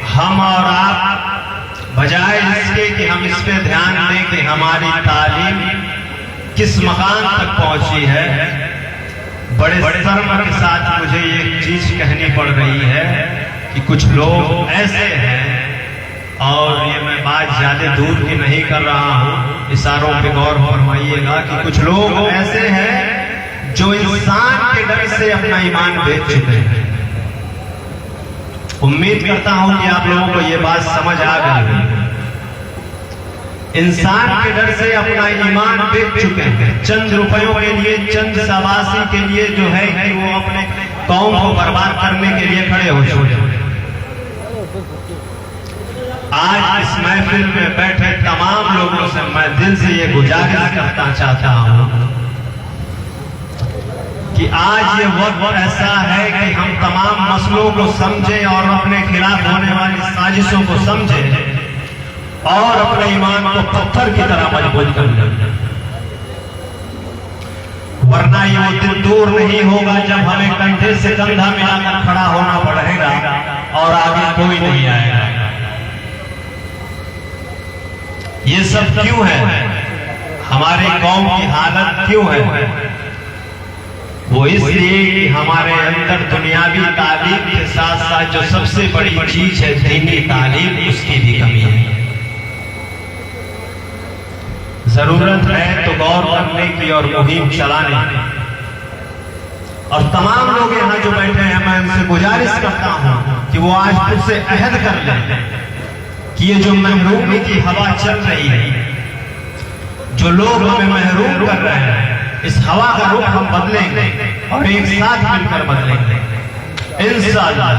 हम और आप बजाय इसके कि हम इस पे ध्यान दें कि हमारी तालीम किस मकाम तक पहुंची है, बड़े शर्म के साथ मुझे ये चीज कहनी पड़ रही है कि कुछ लोग ऐसे हैं, और ये मैं बात ज्यादा दूर की नहीं कर रहा हूं, इशारों पे गौर फरमाइएगा कि कुछ लोग ऐसे हैं जो इंसान के डर से अपना ईमान बेच चुके हैं। उम्मीद करता हूं कि आप लोगों को ये बात समझ आ गई। इंसान के डर से अपना ईमान बेच चुके हैं, चंद रुपयों के लिए, चंद शाबाशी के लिए जो है कि वो अपने कौम को बर्बाद करने के लिए खड़े हो चुके हैं। आज इस महफिल में बैठे तमाम लोगों से मैं दिल से ये गुजारिश करना चाहता हूं कि आज ये वक्त ऐसा है कि हम तमाम मसलों को समझें और अपने खिलाफ होने वाली साजिशों को समझें और अपने ईमान को पत्थर की तरह मजबूत कर लें। वरना ये वो दिन दूर नहीं होगा जब हमें कंधे से कंधा मिलाकर खड़ा होना पड़ेगा और आगे कोई नहीं आएगा। ये सब क्यों है? हमारी कौम की हालत क्यों है? वो इसलिए कि हमारे अंदर दुनियावी तालीम के साथ साथ जो सबसे बड़ी चीज है दीनी तालीम, उसकी भी कमी है। जरूरत है तो गौर करने की और मुहिम चलाने की। और तमाम लोग यहाँ जो बैठे हैं, मैं उनसे गुजारिश करता हूँ कि वो आज खुद से अहद कर लें कि ये जो महरूमी की हवा चल रही है, जो लोग हमें महरूम कर रहे हैं, इस हवा का रुख हम बदलेंगे और एक साथ मिलकर बदलेंगे इंशाअल्लाह।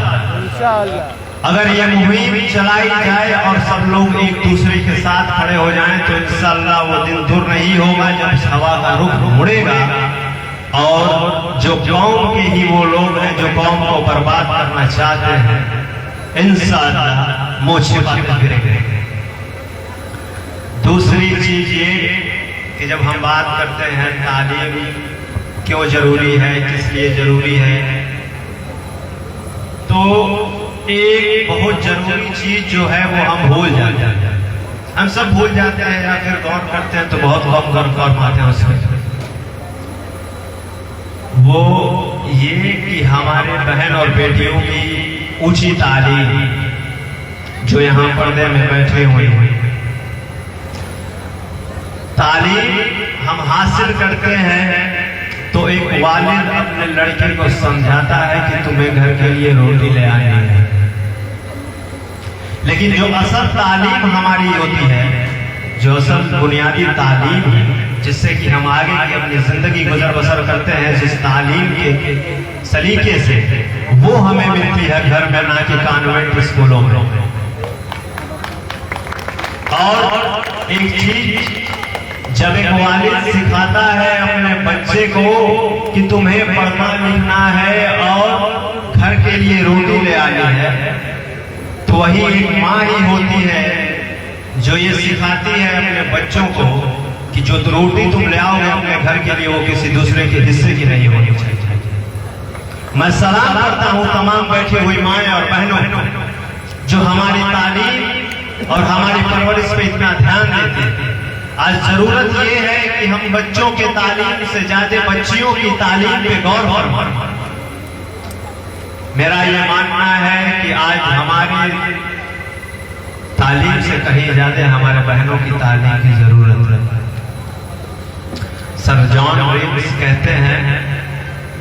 अगर ये मुहिम चलाई जाए और सब लोग एक दूसरे के साथ खड़े हो जाएं तो इंशाअल्लाह वो दिन दूर नहीं होगा जब इस हवा का रुख मुड़ेगा और जो कौम के ही वो लोग हैं जो कौम को बर्बाद करना चाहते हैं, इंशाअल्लाह मोछे बातें गिरेंगे। दूसरी चीज ये कि जब हम बात करते हैं तालीम क्यों जरूरी है, किस लिए जरूरी है, तो एक बहुत जरूरी चीज जो है वो हम भूल जाते हैं। हम सब भूल जाते हैं या फिर गौर करते हैं तो बहुत कम गौर पाते हैं उसमें। वो ये कि हमारे बहन और बेटियों की ऊंची तालीम जो यहाँ पर्दे में बैठे हुए हैं, तालीम हम हासिल करते हैं तो एक वालिद अपने लड़के को समझाता है कि तुम्हें घर के लिए रोटी ले आनी है। लेकिन जो असल तालीम हमारी होती है, जो असल बुनियादी तालीम है जिससे कि हम आगे की अपनी जिंदगी गुजर बसर करते हैं, जिस तालीम के सलीके से, वो हमें मिलती है घर में, ना कि कॉन्वेंट स्कूलों में। और एक चीज जब एक वालिद सिखाता है अपने बच्चे को कि तुम्हें पढ़ना लिखना है और घर के लिए रोटी ले आनी है, तो वही एक माँ ही होती है जो ये सिखाती है अपने बच्चों को कि जो रोटी तुम ले आओगे अपने घर के लिए वो किसी दूसरे के हिस्से की नहीं होनी चाहिए। मैं सलाम करता हूँ तमाम बैठी हुई माएँ और बहनों जो हमारी तालीम और हमारी परवरिश पे इतना ध्यान देते हैं। आज जरूरत ये है कि हम बच्चों के तालीम से ज्यादा बच्चियों की तालीम पे गौर फरमाएं। मेरा ये मानना है कि आज हमारी तालीम से कहीं ज्यादा हमारे बहनों की तालीम की जरूरत है। सर जॉन रिम्स कहते हैं,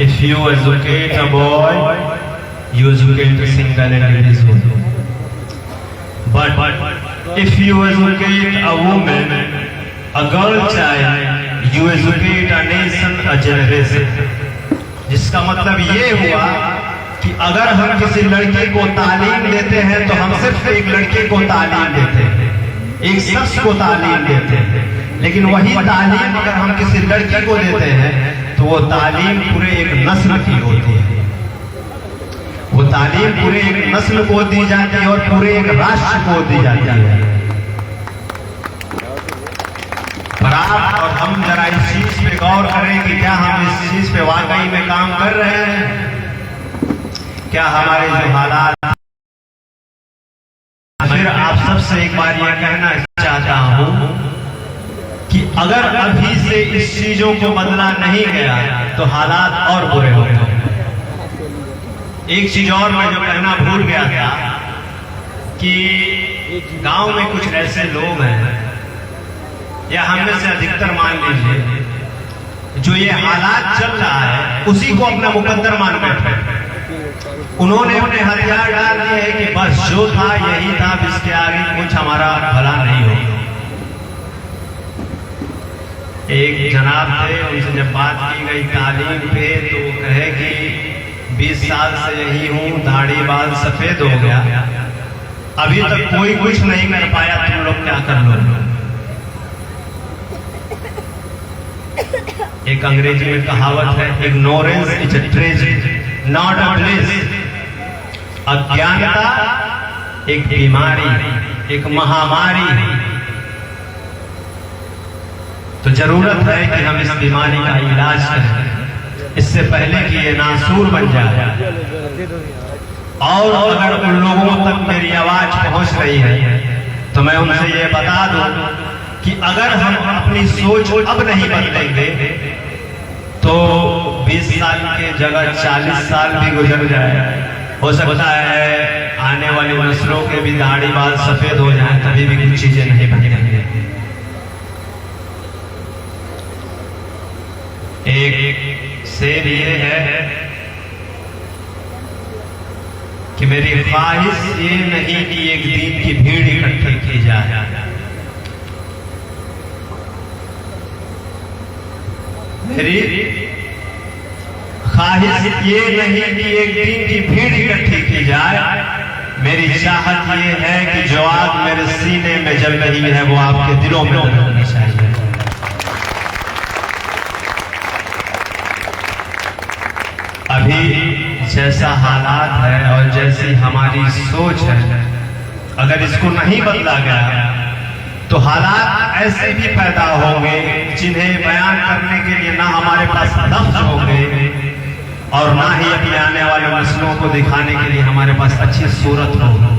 if you educate a boy you educate a single individual, but if you educate a woman, a girl child, you educate a nation, a generation। जिसका मतलब ये हुआ कि अगर हम किसी लड़के को तालीम देते हैं तो हम सिर्फ एक लड़के को तालीम देते हैं, एक शख्स को तालीम देते हैं। लेकिन वही तालीम अगर हम किसी लड़की को देते हैं तो वो तालीम पूरे एक नस्ल की होती है, वो तालीम पूरे एक नस्ल को दी जाती है और पूरे एक राष्ट्र को दी जाती है। और हम जरा इस चीज पे गौर करें कि क्या हम इस चीज पे वाकई में काम कर रहे हैं, क्या हमारे जो हालात। फिर आप सबसे एक बार ये कहना चाहता हूं कि अगर अभी से इस चीजों को बदला नहीं गया तो हालात और बुरे हो गए। एक चीज और मैं जो कहना भूल गया था कि गांव में कुछ ऐसे लोग हैं, या हम में से अधिकतर मान लीजिए, जो ये हालात चल रहा है उसी को अपना मुकद्दर मान बैठे। उन्होंने अपने हथियार डाल दिए हैं कि बस जो था यही था, इसके आगे कुछ हमारा भला नहीं होगा। एक जनाब थे, उनसे जब बात की गई तालीम पे तो कहे कि 20 साल से यही हूँ, दाढ़ी बाल सफेद हो गया, अभी तक कोई कुछ नहीं कर पाया, तुम लोग क्या कर लो। एक अंग्रेजी में कहावत है, ignorance is a tragedy not a bliss. अज्ञानता एक बीमारी, एक महामारी। तो जरूरत है कि हम इस बीमारी का इलाज करें इससे पहले कि ये नासूर बन जाए। और अगर उन लोगों तक मेरी आवाज पहुंच रही है तो मैं उनसे ये बता दूं कि अगर हम अपनी सोच अब नहीं बदलेंगे तो 20 साल के जगह 40 साल भी गुजर जाए, हो सकता है आने वाली नस्लों के भी दाढ़ी बाल सफेद हो जाए, तभी भी कुछ चीजें नहीं बदलेंगे। एक शेर ये है कि मेरी ख्वाहिश ये नहीं कि एक दिन की भीड़ इकट्ठी की जाए, मेरी ख्वाहिश ये नहीं कि एक दिन की भीड़ इकट्ठी की जाए, मेरी चाहत ये है कि जो आग मेरे सीने में जल रही है वो आपके दिलों में जलनी चाहिए। अभी जैसा हालात है और जैसी हमारी सोच है, अगर इसको नहीं बदला गया तो तो हालात ऐसे भी पैदा होंगे जिन्हें बयान करने के लिए ना हमारे पास लफ्ज होंगे और ना ही अपने आने वाले नस्लों को दिखाने के लिए हमारे पास अच्छी सूरत होगी।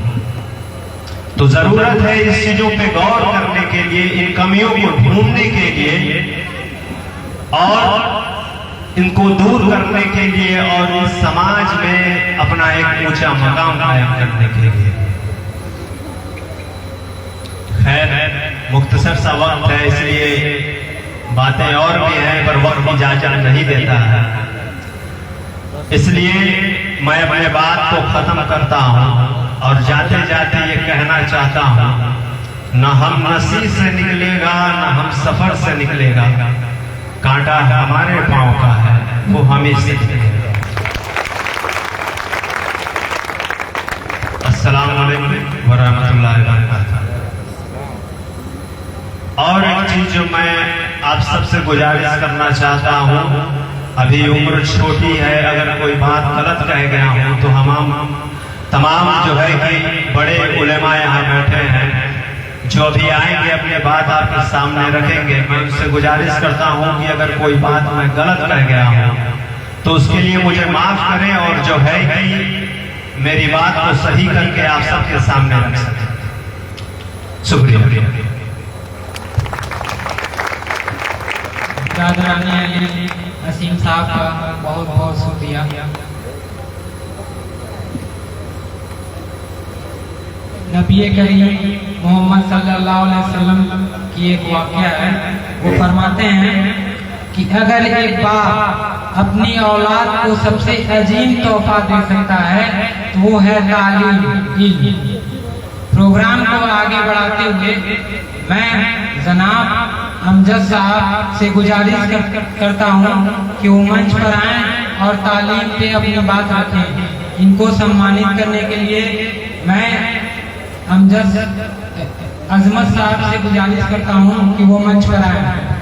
तो जरूरत है इस चीजों पे गौर करने के लिए, इन कमियों को ढूंढने के लिए और इनको दूर करने के लिए और इस समाज में अपना एक ऊंचा मकाम कायम करने के लिए। खैर, मुख्तसर सा वक्त है, इसलिए बातें और भी हैं पर वक्त इजाजत नहीं देता है। इसलिए मैं अपने बात को खत्म करता हूं और जाते जाते ये कहना चाहता हूं, न हम नसीब से निकलेगा न हम सफर से निकलेगा, कांटा हमारे पांव का है, वो हमें सीखेगा। अस्सलाम वालेकुम व रहमतुल्लाहि व बरकातहू। और एक चीज जो मैं आप सबसे गुजारिश करना चाहता हूं, अभी उम्र छोटी है, अगर कोई बात गलत कह गया हूं तो हम तमाम जो है कि बड़े उलेमा यहाँ बैठे हैं जो अभी आएंगे अपने बात आपके सामने रखेंगे। मैं उनसे गुजारिश करता हूं कि अगर कोई बात मैं गलत कह गया हूं तो उसके लिए मुझे माफ करें और जो है कि मेरी बात को सही करके आप सबके सामने रख सकें। शुक्रिया। असीम साहब का बहुत बहुत शुक्रिया। नबी करीम मोहम्मद सल्लल्लाहु अलैहि वसल्लम की एक वाक़या है, वो फरमाते हैं कि अगर एक बाप अपनी औलाद को सबसे अजीम तोहफा दे सकता है तो वो है तालीम, इल्म। प्रोग्राम को आगे बढ़ाते हुए मैं जनाब अमजद साहब से गुजारिश करता हूँ कि वो मंच पर आएं और तालीम पे अपनी बात रखें। इनको सम्मानित करने के लिए मैं अमजद अजमत साहब से गुजारिश करता हूँ कि वो मंच पर आएं।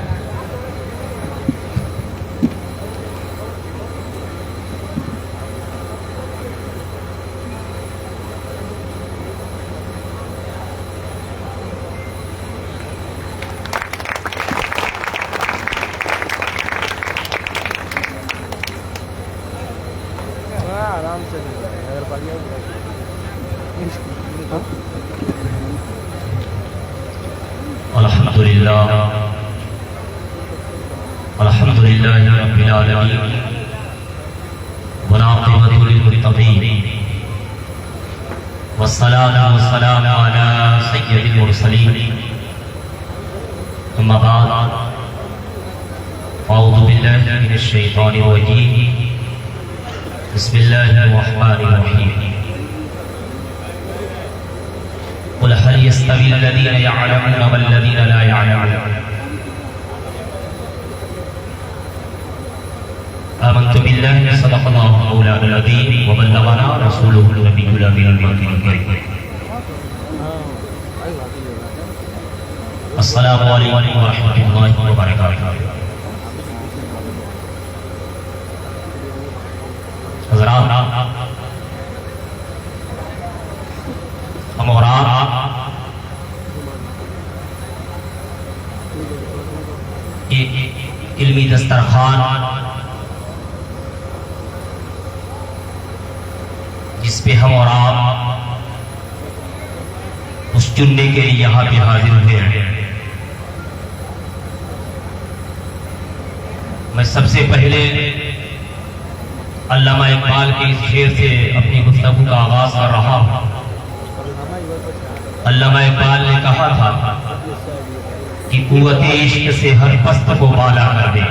अल्हम्दुलिल्लाह रब्बिल आलमीन वलाक़िबतु लिल-मुत्तक़ीन वस्सलातु वस्सलामु अला सय्यिदिल मुरसलीन अम्मा बाद अऊज़ु बिल्लाहि मिनश शैतानिर रजीम बिस्मिल्लाहिर रहमानिर रहीम क़ुल हल यस्तवी अल्लज़ीना यअलमूना वल्लज़ीना ला यअलमून आमन्तु बिल्लाहि सदक़ल्लाहु मौलाना अज़ीम व बल्लगना रसूलुहुल नबियुल अमीन। अस्सलामु अलैकुम व रहमतुल्लाहि व बरकातहू। हज़रात, हम और आप एक इल्मी दस्तरखान जिस पे हम और आप उस चुनने के लिए यहाँ पे हाजिर हुए हैं। मैं सबसे पहले अल्लामा इकबाल के इस शेर से अपनी गुफ्तगू का आगाज कर रहा हूँ। अल्लामा इकबाल ने कहा था कि कुव्वत इश्क से हर पस्त को बाला कर दे,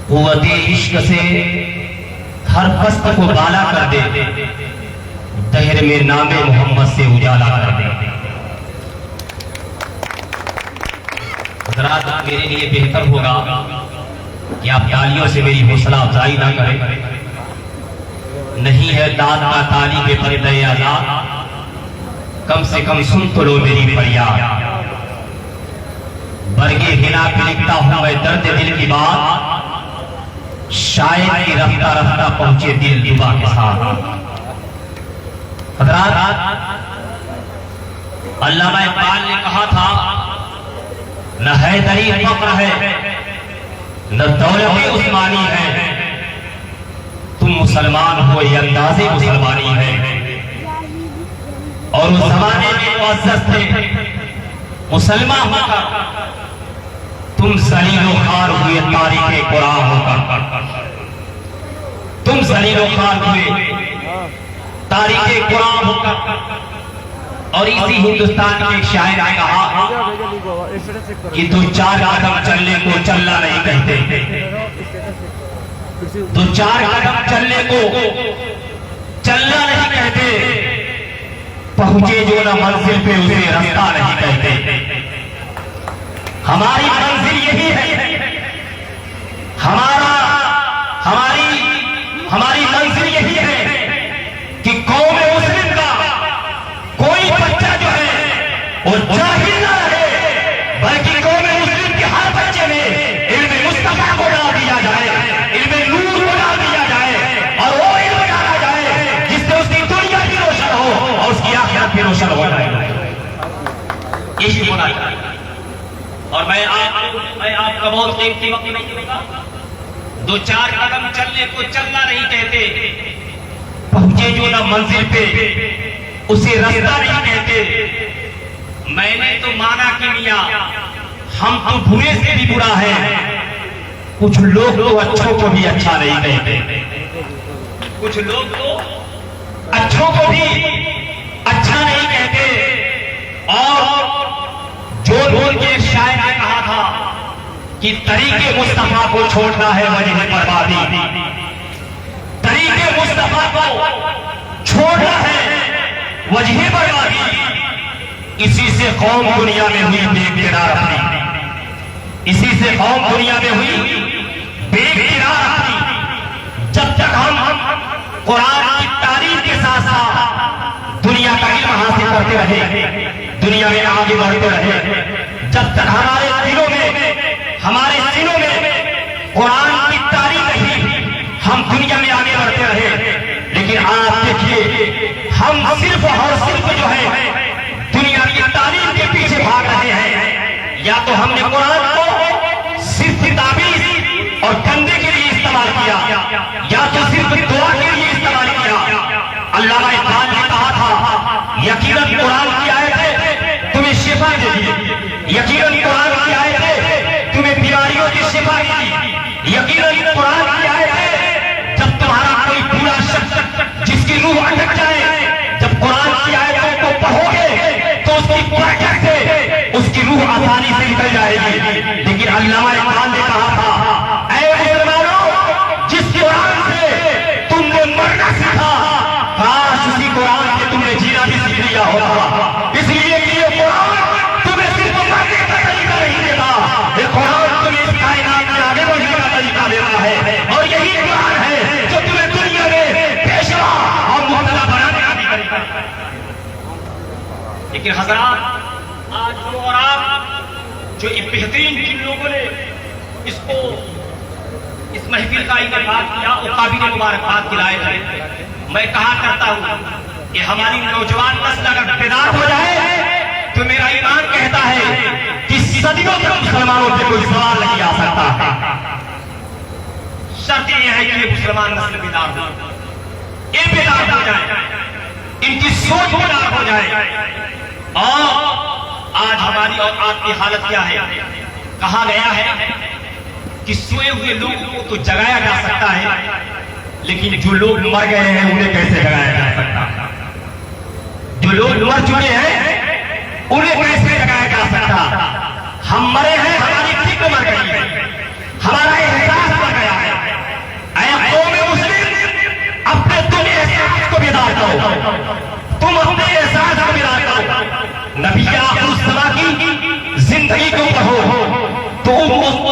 कुव्वत इश्क से हर पस्त को बाला कर दे, दहर में नामे मोहम्मद से उजाला कर दे। हज़रात, मेरे लिए बेहतर होगा कि आप तालियों से मेरी हौसला अफजाई ना करें। नहीं है दाद का ताली पे पर्दे आज़ाद, कम से कम सुन तो लो मेरी फरियाद। बरगे हिना पे लिखता हूं मैं दर्द दिल की बात, शायद की रफ्ता रफ्ता पहुंचे दिल दुआ के साथ। हज़रात, अल्लामा इकबाल ने कहा था, न हैदरी फक्र है न दौलत उस्मानी है, तुम मुसलमान हो ये अंदाज़े मुसलमानी है। और उस जमाने में मुअज़्ज़ज़ थे मुसलमान होकर, तुम ज़लील व ख़ार हुए तारीख़े कुरान होकर, तुम ज़लील व ख़ार हुए तारीख़े कुरान होकर। और इसी हिंदुस्तान के एक शायर ने कहा कि तू 4 कदम चलने को चलना नहीं कहते, तो 4 कदम चलने को चलना नहीं कहते, पहुंचे जो ना मंजिल पे उसे रास्ता नहीं कहते। हमारी मंजिल यही है, हमारी मंजिल यही है कि कौम मुस्लिम का कोई बच्चा जो है वो जाहिल ना रहे, बल्कि कौम मुस्लिम के हर बच्चे में इल्म मुस्तफा को डाल दिया जाए, इल्म नूर को डाल दिया जाए, और वो इल्म डाला जाए जिससे उसकी दुनिया भी रोशन हो और उसकी आखिरत भी रोशन हो जाए। यही होना चाहिए। और मैं आपका बहुत कीमती वक्त नहीं दूंगा। 2-4 कदम चलने को चलना नहीं कहते, पहुंचे जो ना मंजिल पे उसे रास्ता नहीं कहते। मैंने तो माना कि मियां हम तो बुरे से भी बुरा है, कुछ लोग तो अच्छों को भी अच्छा नहीं कहते, कुछ लोग तो अच्छों को भी अच्छा नहीं कहते। और जो लोग के शायर ने कहा था कि तरीके मुस्तफा को छोड़ना है वजह बर्बादी, तरीके मुस्तफा को छोड़ना है वजह बर्बादी। इसी से कौम दुनिया में हुई बेकरार अपनी, इसी से कौम दुनिया में हुई बेकरार अपनी। जब तक हम कुरान की तारीफ के साथ साथ दुनिया का इल्म हासिल करते रहे, दुनिया में आगे बढ़ते रहे, जब तक हमारे दिलों में कुरान की तारीफ रही, हम दुनिया में आगे बढ़ते रहे। लेकिन आप देखिए हम सिर्फ और सिर्फ जो है दुनिया की तारीफ के पीछे भाग रहे हैं। या तो हमने कुरान को सिर्फ ताबीज और कंधे के लिए इस्तेमाल किया, या तो सिर्फ दुआ के लिए इस्तेमाल किया। अल्लामा इकबाल ने कहा था, यकीनन कुरान की आयतें तुम्हें शिफा देगी, यकीनन कुरान की आयतें तुम्हें बीमारियों की शिफा देगी, यकीनन कुरान की आयतें जब तुम्हारा कोई पूरा शख्स जिसकी रूह अटक जाए, जब कुरान की आयतों को पढ़ोगे तो उसकी बरकत से उसकी रूह आसानी से निकल जाएगी। लेकिन अल्लामा इकबाल ने कहा था, ऐ मुसलमानों, जिस कुरान से तुमने मरना सीखा, काश उसी कुरान से तुमने जीना भी सीख लिया होता। इसलिए कि ये कुरान तुम्हें सिर्फ मरने का तरीका नहीं देता, ये कुरान तुम्हें इस कायनात में आगे बढ़ने का तरीका देता है। और यही कुरान है जो तुम्हें दुनिया में पेशवा और मुबतला बनाने का भी तरीका है। लेकिन हज़रात, आज वो और आप जो बेहतरीन जिन लोगों ने इसको इस महफिल का इनेकाद किया, वो काबिल मुबारकबाद की लायक है। मैं कहा करता हूं कि हमारी नौजवान नस्ल अगर बेदार हो जाए तो मेरा ईमान कहता है कि सदियों तक मुसलमानों पे कोई सवाल नहीं आ सकता। शर्त यह है कि ये मुसलमान नस्ल बेदार हो, ये बेदार हो जाए, इनकी सोच बेदार हो जाए। और आज हमारी और आपकी हालत क्या है? कहा गया है कि सोए हुए लोगों को तो जगाया जा सकता है, लेकिन जो लोग मर गए हैं उन्हें कैसे जगाया जा सकता? जो लोग मर चुके हैं उन्हें कैसे जगाया जा सकता? हम मरे हैं, हमारी फिक्र मर गई है, हमारा एहसास मर गया है। ऐ कौम मुस्लिम, अपने तुम एहसास को बेदार करो, तुम अपने एहसास को बेदार करो। नबी आखिरुज़्ज़मा की जिंदगी को पढ़ो तो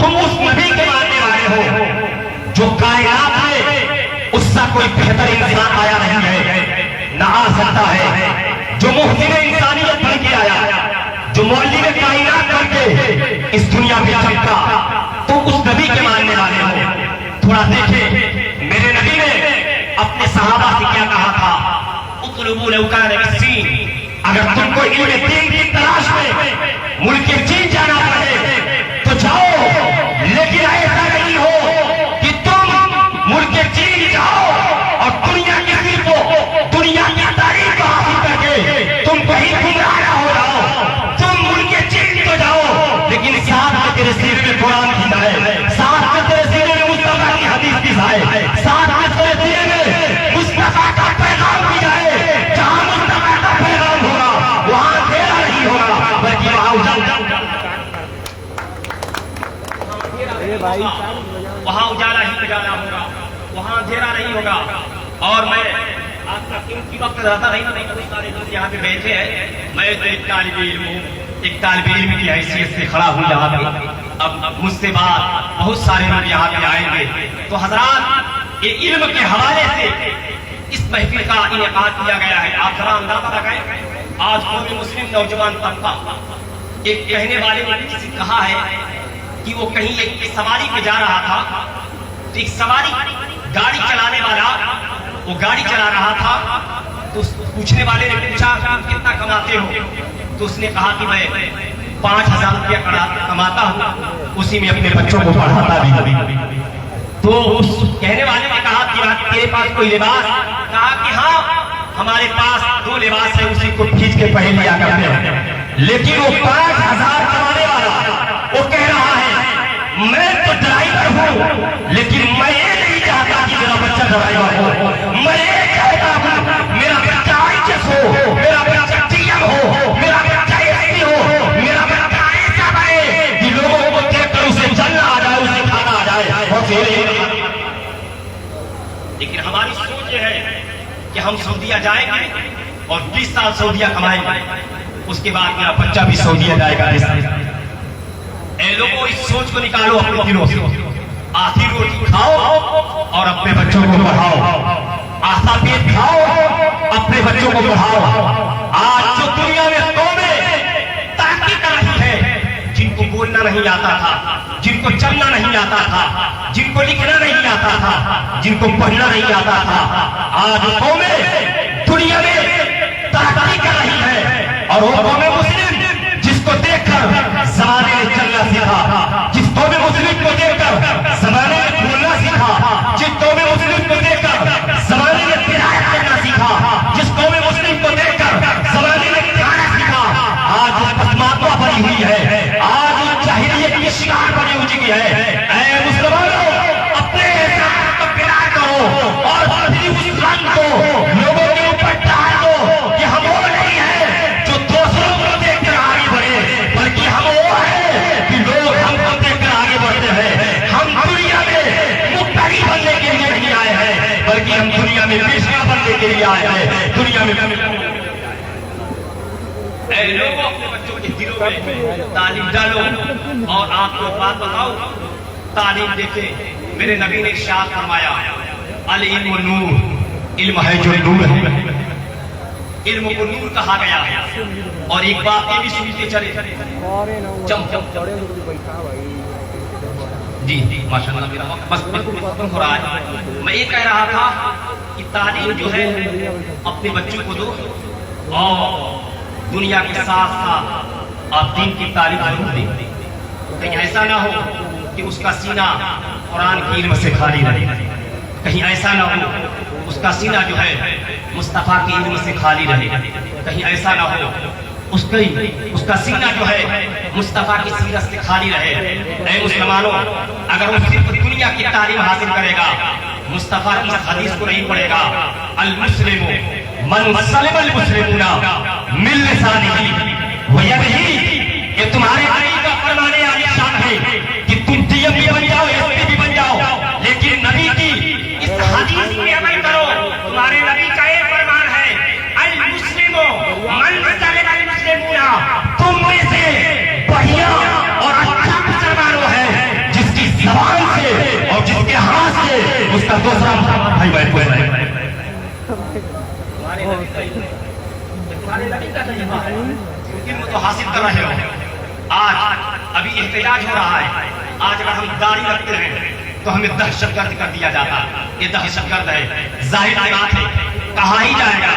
तुम उस नबी के मानने वाले हो जो कायनात में उसका कोई बेहतर इंसान आया नहीं है, ना आ सकता है, जो मुहसिन इंसानियत बन के आया, जो मौलिक कायनात बन के इस दुनिया में चमका, तो उस नबी के मानने वाले हो। थोड़ा देखे मेरे नबी ने अपने सहाबा से क्या कहा था, उतलुबू लौ कान बिस्सीन, अगर तुमको इल्म दीन की तलाश में मुल्क चीन जाना पड़े तो जाओ, लेकिन ऐसा नहीं हो कि तुम मुल्क चीन जाओ और दुनिया की सिर्फ दुनिया की तारीफ को हासिल करके तुम कहीं गुमराह हो जाओ। तुम मुल्क चीन तो जाओ, लेकिन साथ में तेरे सीने में कुरान की जाए, साथ में तेरे सीने में मुस्तफा की हदीस की जाए, साथ में तेरे सीने में मुस्तफा का पैगाम की जाए। जहां मुस्तफा का पैगाम होगा वहां अंधेरा नहीं होगा, बल्कि वहां उजाला, वहां उजाला ही उजाला होगा, वहां अंधेरा नहीं होगा। और मैं आपका कीमती वक्त रहता नहीं, बहुत सारे लोग यहाँ पे बैठे हैं। मैं तो एक तालिब इल्म हूँ, एक तालिब इल्म की हैसियत से खड़ा हूँ यहाँ पे। अब मुझसे बाद बहुत सारे लोग यहाँ पे आएंगे, तो हजरात ये इल्म के हवाले से इस महफिल का इनेकाद किया गया है। आप जरा अंदाजा लगाएं, आज पूरे मुस्लिम नौजवान तबका, एक कहने वाले ने किसी कहा है कि वो कहीं एक सवारी पे जा रहा था, तो एक सवारी गाड़ी चलाने वाला वो गाड़ी चला रहा था, तो पूछने वाले ने पूछा कितना कमाते हो, तो उसने कहा कि मैं 5,000 रुपया कमाता हूँ, उसी में अपने बच्चों को पढ़ाता भी। तो उस कहने वाले ने कहा कि तेरे पास कोई लिबास? कहा कि हाँ हमारे पास 2 लिबास है, उसी को खींच के पहन लिया करते हैं। लेकिन वो 5,000 कमाने वाला वो कह रहा है मैं तो ड्राइवर हूँ, लेकिन मैं ये नहीं चाहता कि मेरा बच्चा ड्राइवर हो, मैं ये चाहता हूँ मेरा बच्चा आईएएस हो, मेरा बच्चा डीएम हो, मेरा बच्चा एसपी हो, मेरा बच्चा ऐसा बने कि लोगों को देखकर उसे चलना आ जाए, उसे खाना आ जाए। लेकिन हमारी सोच ये है कि हम सऊदीया जाएंगे और 20 साल सऊदीया कमाएंगे, उसके बाद मेरा बच्चा भी सऊदीया जाएगा। ऐ लोगों, इस सोच को निकालो अपने दिलों से। आधी रोटी खाओ और अपने बच्चों को पढ़ाओ, आधा पेट खाओ अपने बच्चों को पढ़ाओ। आज जो दुनिया में कौमें तरक्की कर रही है, जिनको बोलना नहीं आता था, जिनको चलना नहीं आता था, जिनको लिखना नहीं आता था, जिनको पढ़ना नहीं आता था, आज कौमें दुनिया में तरक्की कर रही है। और वो कौमें मुस्लिम जिसको देखकर ज़माने ने चलना सीखा, जिस कौम मुस्लिम को देखकर ज़माने ने बोलना सीखा, जिस कौम मुस्लिम को देखकर ज़माने ने तिलावत करना सीखा, जिस कौम मुस्लिम को देखकर ज़माने ने गाना सीखा, आज पश्चिमात्मा बनी हुई है, आज जाहिलियत की शिकार बनी हुई है। ऐ मुसलमानों, अपने इस्लाम को बिगाड़ करो और अपनी उस रंग को लोगों के ऊपर डाल दो कि हम वो नहीं है जो दूसरों को देखकर आगे बढ़े, बल्कि हम वो है कि लोग हमको देखकर आगे बढ़ते हैं। हम दुनिया में मुक्तारी बनने के लिए नहीं आए हैं, बल्कि हम दुनिया में बेशा बनने के लिए आए हैं। दुनिया में लोगों अपने बच्चों के दिलों में तालीम डालो। और आपको बात बताओ, तालीम देखे मेरे नबी ने इरशाद फरमाया अल इल्म नूर, इल्म है जो नूर है, इल्म को नूर कहा गया है। और एक बात ये भी सुनते चले, जी माशाअल्लाह, मेरा वक्त बस खत्म हो रहा है। मैं ये कह रहा था कि तालीम जो है अपने बच्चों को दो और दुनिया के साथ साथ आप दीन की तालीम जरूर दें। कहीं ऐसा ना हो कि उसका सीना कुरान की इल्म से खाली रहे, कहीं ऐसा ना हो उसका सीना जो है मुस्तफा की इल्म से खाली रहे, कहीं ऐसा ना हो उसका सीना जो है मुस्तफा की सीरत से खाली रहे। ऐ मुसलमानों, अगर वो सिर्फ दुनिया की तालीम हासिल करेगा, मुस्तफा की हदीस को नहीं पढ़ेगा, अल मुस्लिमु मन सलिमल मुस्लिमूना मिन लिसानिही व यदिही, ये तुम्हारे नबी का फरमाने आलीशान है कि तुम डीएम भी बन जाओ, एसपी भी बन जाओ, लेकिन नबी की इस हदीस में अमल करो। तुम्हारे नबी का एक फरमान है अल मुस्लिमु मन सलिमल मुस्लिमूना, तुम में से बढ़िया और अच्छा मुसलमान वो है जिसकी ज़बान से और जिसके हाथ से उसका दूसरा भाई बैठ गए। इल्म तो हासिल कर रहे हो। आज अभी एहतजाज हो रहा है, आज अगर हम दाढ़ी रखते हैं तो हमें दहशतगर्द कर दिया जाता है। ये दहशतगर्द है, जाहिर बात है, कहा ही जाएगा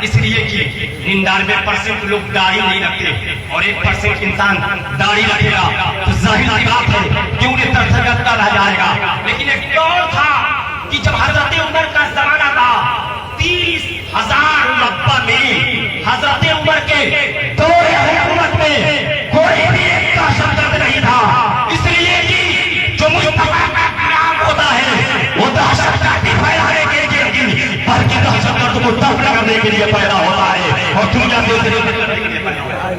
इसलिए कि 99% लोग दाढ़ी नहीं रखते और 1% इंसान दाढ़ी रखेगा तो जाहिर सी बात है कि उन्हें दर्शकता रह जाएगा। लेकिन एक दौर था कि जब हजरत उमर का जमाना था, 30,000 मक्का में हजरत उमर के दौरे हुकूमत में कोई भी एक का शब्द नहीं था, इसलिए कि जो मुस्तफा का कलाम होता है वो दहशत गर्दी फैलाने के लिए बल्कि दहशत गर्द को दफन करने के लिए पैदा होता है और दुनिया से करने के लिए पैदा होता है।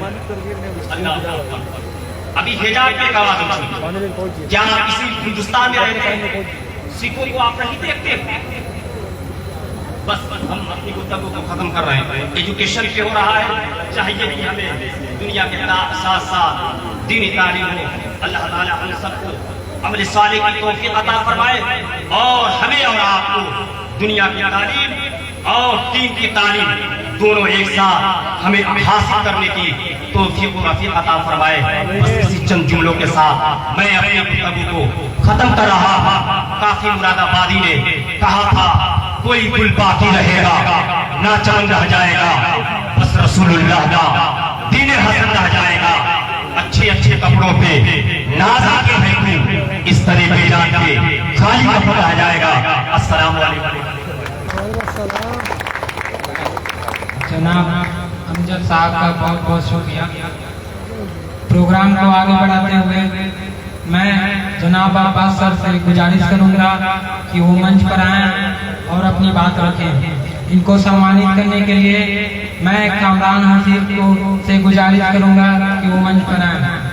अभी हिजाब की आवाज उठी, क्या आप इसी हिंदुस्तान में रहते हैं? सिखों को आप नहीं देखते? बस हम अपनी गुफ्तगू को खत्म कर रहे हैं। एजुकेशन पे हो रहा है, चाहिए कि हमें दुनिया के साथ साथ दीनी तालीम हो। अल्लाह ताला हम सबको अमल सालिह की तौफीक अता फरमाए और हमें और आपको दुनिया की तालीम और दीन की तालीम दोनों एक साथ हमें हासिल करने की तौफीक अता फरमाए। बस इसी चंद जुमलों के साथ मैं अपनी गुफ्तगू को खत्म कर रहा। काफी मुरादाबादी ने कहा था, कोई गुल बाकी रहेगा ना चमन रह जाएगा, बस रसूलुल्लाह का दीन हसन रह जाएगा। अच्छे अच्छे कपड़ों पे नाज़ा के महबूब इस तरह बेजान के खाली कपड़ा रह जाएगा। अस्सलाम वालेकुम। जनाब अमजद साहब का बहुत बहुत शुक्रिया। प्रोग्राम को आगे बढ़ाते हुए मैं जनाब अब्बास सर से गुजारिश करूंगा कि वो मंच पर आएं और अपनी बात रखें। इनको सम्मानित करने के लिए मैं कामरान हसीब को से गुजारिश करूंगा कि वो मंच पर आएं।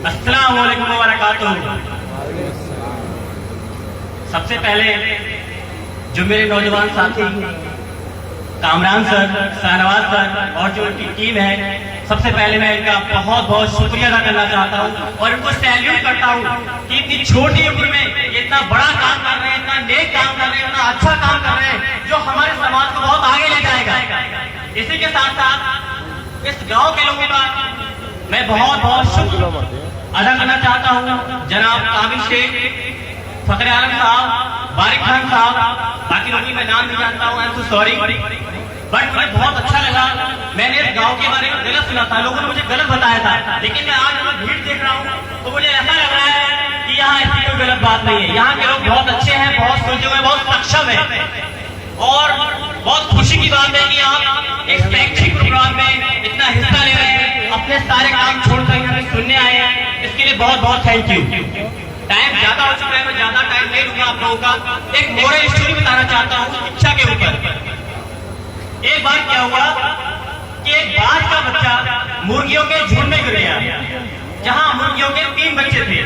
अस्सलाम वालेकुम व बरकातुहू। सबसे पहले जो मेरे नौजवान साथी कामरान सर, शाहनवाज सर और जो उनकी टीम है, सबसे पहले मैं इनका बहुत बहुत शुक्रिया अदा करना चाहता हूँ और इनको सैल्यूट करता हूँ कि इतनी छोटी उम्र में इतना बड़ा काम कर रहे हैं, इतना नेक काम कर रहे हैं, इतना अच्छा काम कर रहे हैं जो हमारे समाज को बहुत आगे ले जाएगा। इसी के साथ साथ इस गांव के लोगों का मैं बहुत बहुत शुक्र अदा करना चाहता हूँ। जनाब काबिल शेख, फखरे आलम साहब, बारिक खान साहब, बाकी लोगों की मैं नाम नहीं जानता हूँ, I am so sorry, but मुझे बहुत अच्छा लगा। मैंने इस गांव के बारे में गलत सुना था, लोगों ने मुझे गलत बताया था, लेकिन मैं आज जब भीड़ देख रहा हूँ तो मुझे ऐसा लग रहा है कि यहाँ ऐसी कोई गलत बात नहीं है। यहाँ के लोग बहुत अच्छे हैं, बहुत सोचे हुए, बहुत सक्षम है और बहुत खुशी की बात है कि आप एक शैक्षिक प्रोग्राम में इतना हिस्सा ले रहे हैं, अपने सारे काम छोड़कर हमें सुनने आए हैं, इसके लिए बहुत बहुत थैंक यू। टाइम ज्यादा हो चुका है, मैं ज्यादा टाइम ले लूंगा आप लोगों का। एक मोरल स्टोरी बताना चाहता हूँ शिक्षा के ऊपर। एक बार क्या हुआ कि एक बाज का बच्चा मुर्गियों के झुंड में गिर गया, जहां मुर्गियों के 3 बच्चे थे।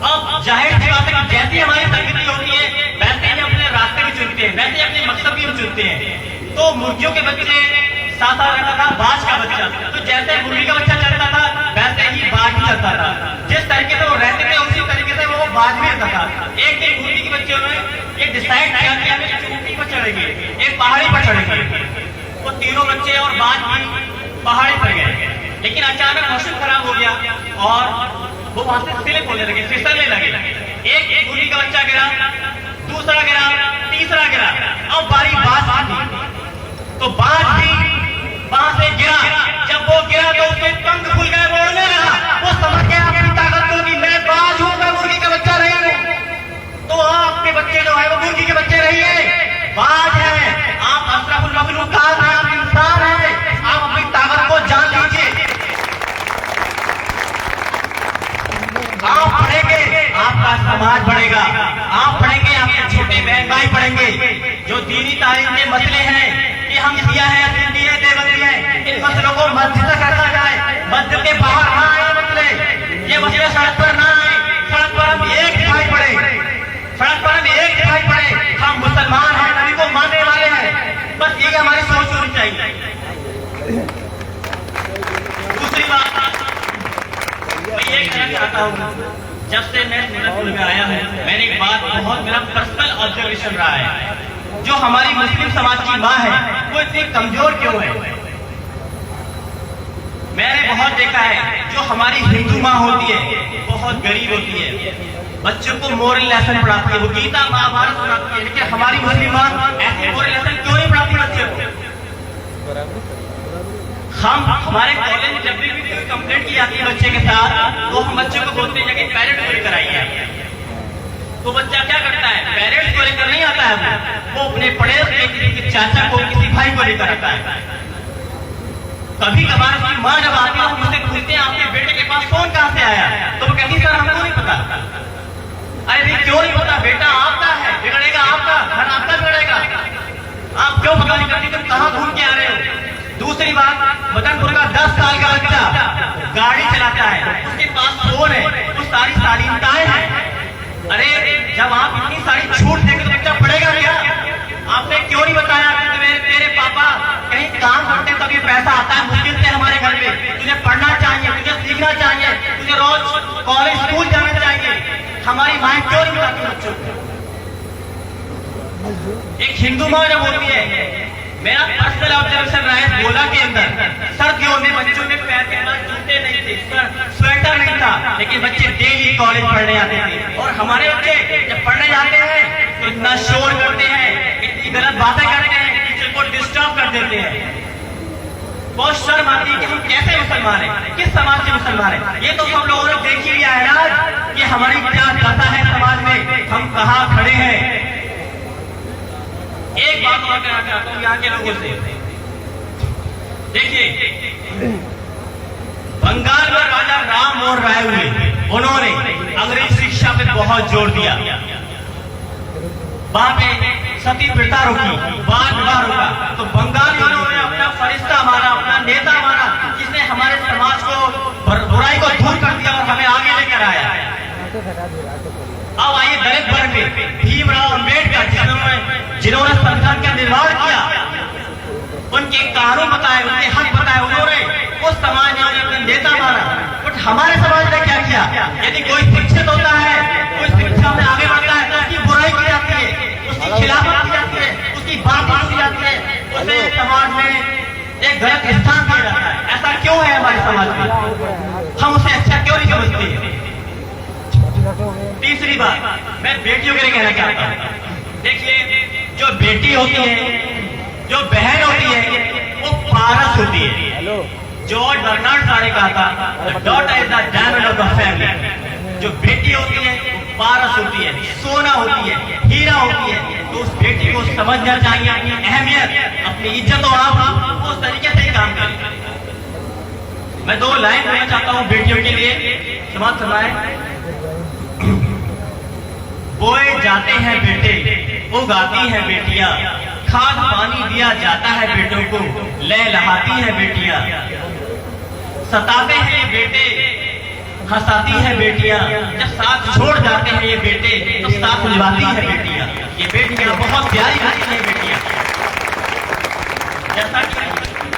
अब जाहिर सी बात है कि जैसी हमारी संगति होती है वैसे ही अपने रास्ते भी चुनते हैं, वैसे ही अपने मकसद भी हम चुनते हैं। तो मुर्गियों के बच्चे साथ रहता था बाज का बच्चा, तो जैसे मुर्गी का बच्चा चलता था वैसे ही बाज भी चलता था। जिस तरीके से वो रहते थे उसी तरीके से वो बाज भी रहता था। एक दिन मुर्गी के बच्चे ने ये डिसाइड किया कि हम एक चोटी पर चढ़ेंगे, एक पहाड़ी पर चढ़ेंगे। वो तीनों बच्चे और बाज भी पहाड़ी पर गए, लेकिन अचानक मौसम खराब हो गया और वो वहां से स्लिप होने लगे, फिसलने लगे। एक मुर्गी का बच्चा गिरा, दूसरा गिरा, तीसरा गिरा, अब बारी बाज की, तो बाज भी वहां से गिरा। जब वो गिरा तो उसके पंख खुल गए, वो उड़ने लगा। वो समझ गया अपनी ताकत को कि मैं बाज हूं, मैं मुर्गी का बच्चा नहीं हूं। तो आपके बच्चे जो है वो मुर्गी के बच्चे रहिए, बाज है। आप अशरफुल मखलूकात हैं, आप इंसान हैं, आप अपनी ताकत को जान लीजिए। आप पढ़ेंगे आपका समाज बढ़ेगा, आप पढ़ेंगे आपके छोटे बहन भाई पढ़ेंगे। जो दीनी तालीम के मसले हैं कि हम सिया है, सिंधी है, देवबंदी है, इन मसलों को मस्जिद तक करना जाए, मस्जिद के बाहर ना आए मसले, ये मसले सड़क पर ना आए। सड़क पर हम एक दिखाई पड़े, सड़क पर हम एक दिखाई पड़े। हम मुसलमान हैं, नबी को चाहता हूँ, जब से मैं सूरजपुर में आया हूँ, मैंने एक बात बहुत मेरा पर्सनल ऑब्जर्वेशन रहा है, जो हमारी मुस्लिम समाज की माँ है वो इतनी कमजोर क्यों है। मैंने बहुत देखा है जो हमारी हिंदू माँ होती है बहुत गरीब होती है, बच्चों को मोरल लेसन पढ़ाती है, वो गीता महाभारत पढ़ाती है, लेकिन हमारी मुस्लिम माँ ऐसे मोरल लेसन क्यों नहीं पढ़ाती बच्चे को। हम हमारे कॉलेज में जब भी कोई कंप्लेंट की जाती है बच्चे के साथ, तो हम बच्चे को बोलते हैं कि पेरेंट्स को लेकर आइए। तो बच्चा क्या करता है, पेरेंट्स को लेकर नहीं आता है, वो अपने पड़े किसी चाचा को किसी भाई को लेकर आता है। कभी कभार उसकी माँ जब आती है, हम उससे पूछते हैं आपके बेटे के पास फोन कहाँ से आया, तो वो कहती सर हमको नहीं पता। अरे भाई क्यों नहीं पता, बेटा आपका है, बिगड़ेगा आपका घर, आपका बिगड़ेगा, आप क्यों पता नहीं करती, तुम कहाँ घूम के आ रहे हो। दूसरी बात, मदनपुर का 10 साल का बच्चा गाड़ी चलाता है, उसके पास फोन है, वो सारी शालीनताएं हैं। अरे जब आप इतनी सारी छूट देंगे तो बच्चा पढ़ेगा क्या। आपने क्यों नहीं बताया कि तेरे पापा कहीं काम करते हैं तभी पैसा आता है मुश्किल से हमारे घर में, तुझे पढ़ना चाहिए, तुझे सीखना चाहिए, तुझे रोज कॉलेज स्कूल जाना चाहिए। हमारी माएँ क्यों नहीं बताती बच्चों को। एक हिंदू माँ जब होती है, मेरा पर्सनल ऑब्जर्वेशन रहा है गोला के अंदर सर्दियों में बच्चों के पैर के पास जूते नहीं थे, स्वेटर नहीं था, लेकिन बच्चे डेली कॉलेज पढ़ने आते थे। और हमारे बच्चे जब पढ़ने जाते हैं तो इतना शोर करते हैं, इतनी गलत बातें करते हैं, टीचर को डिस्टर्ब कर देते हैं। बहुत शर्म आती है कि हम कैसे मुसलमान हैं, किस समाज से मुसलमान हैं। ये तो सब लोगों ने देख ही लिया है ना कि हमारी क्या दशा है समाज में, हम कहाँ खड़े हैं। एक बात और कहना चाहता हूँ यहाँ के लोगों से, देखिए बंगाल में राजा राम मोहन राय हुए, उन्होंने अंग्रेज शिक्षा पे बहुत जोर दिया, वहां पे सती प्रथा रोकी, बाल विवाह रोका। तो बंगालियों ने अपना फरिश्ता माना, अपना नेता माना, जिसने हमारे समाज को बुराई को दूर कर दिया और हमें आगे लेकर आया। अब आइए दलित वर्ग में भीमराव अम्बेडकर जिन्होंने संविधान का निर्माण किया, उनके कानून बताए, उनके हक बताए, उन्होंने उस समाज ने अपने नेता माना। बट हमारे समाज ने क्या किया, यदि कोई शिक्षित होता है, कोई शिक्षा में आगे बढ़ता है तो उसकी बुराई की जाती है, उसकी खिलाफत की जाती है, उसकी बात की जाती है, उसे समाज में एक गलत स्थान दिया जाता है। ऐसा क्यों है हमारे समाज में, हम उसे अच्छा क्यों नहीं समझते। तीसरी बात मैं बेटियों के लिए कहना चाहता हूँ, देखिए जो बेटी होती है, जो बहन होती है, वो पारस होती है। जॉर्ज बर्नार्ड शॉ ने कहा था, daughter is the diamond of the family. जो बेटी होती है पारस होती है, सोना होती है, हीरा होती है। तो उस बेटी को समझना चाहिए अपनी अहमियत, अपनी इज्जत और आप उस तरीके से काम करें। मैं 2 लाइन बोलना चाहता हूँ बेटियों के लिए, समाज समाए। बोए जाते हैं बेटे, उगाती हैं बेटियां, खाद पानी दिया जाता है बेटों को, लहलहाती हैं बेटियां। सताते हैं ये बेटे, हंसाती हैं बेटियां, जब साथ छोड़ जाते हैं ये बेटे तो साथ निभाती हैं बेटियां। ये बेटियां बहुत प्यारी होती हैं बेटियां। जैसा कि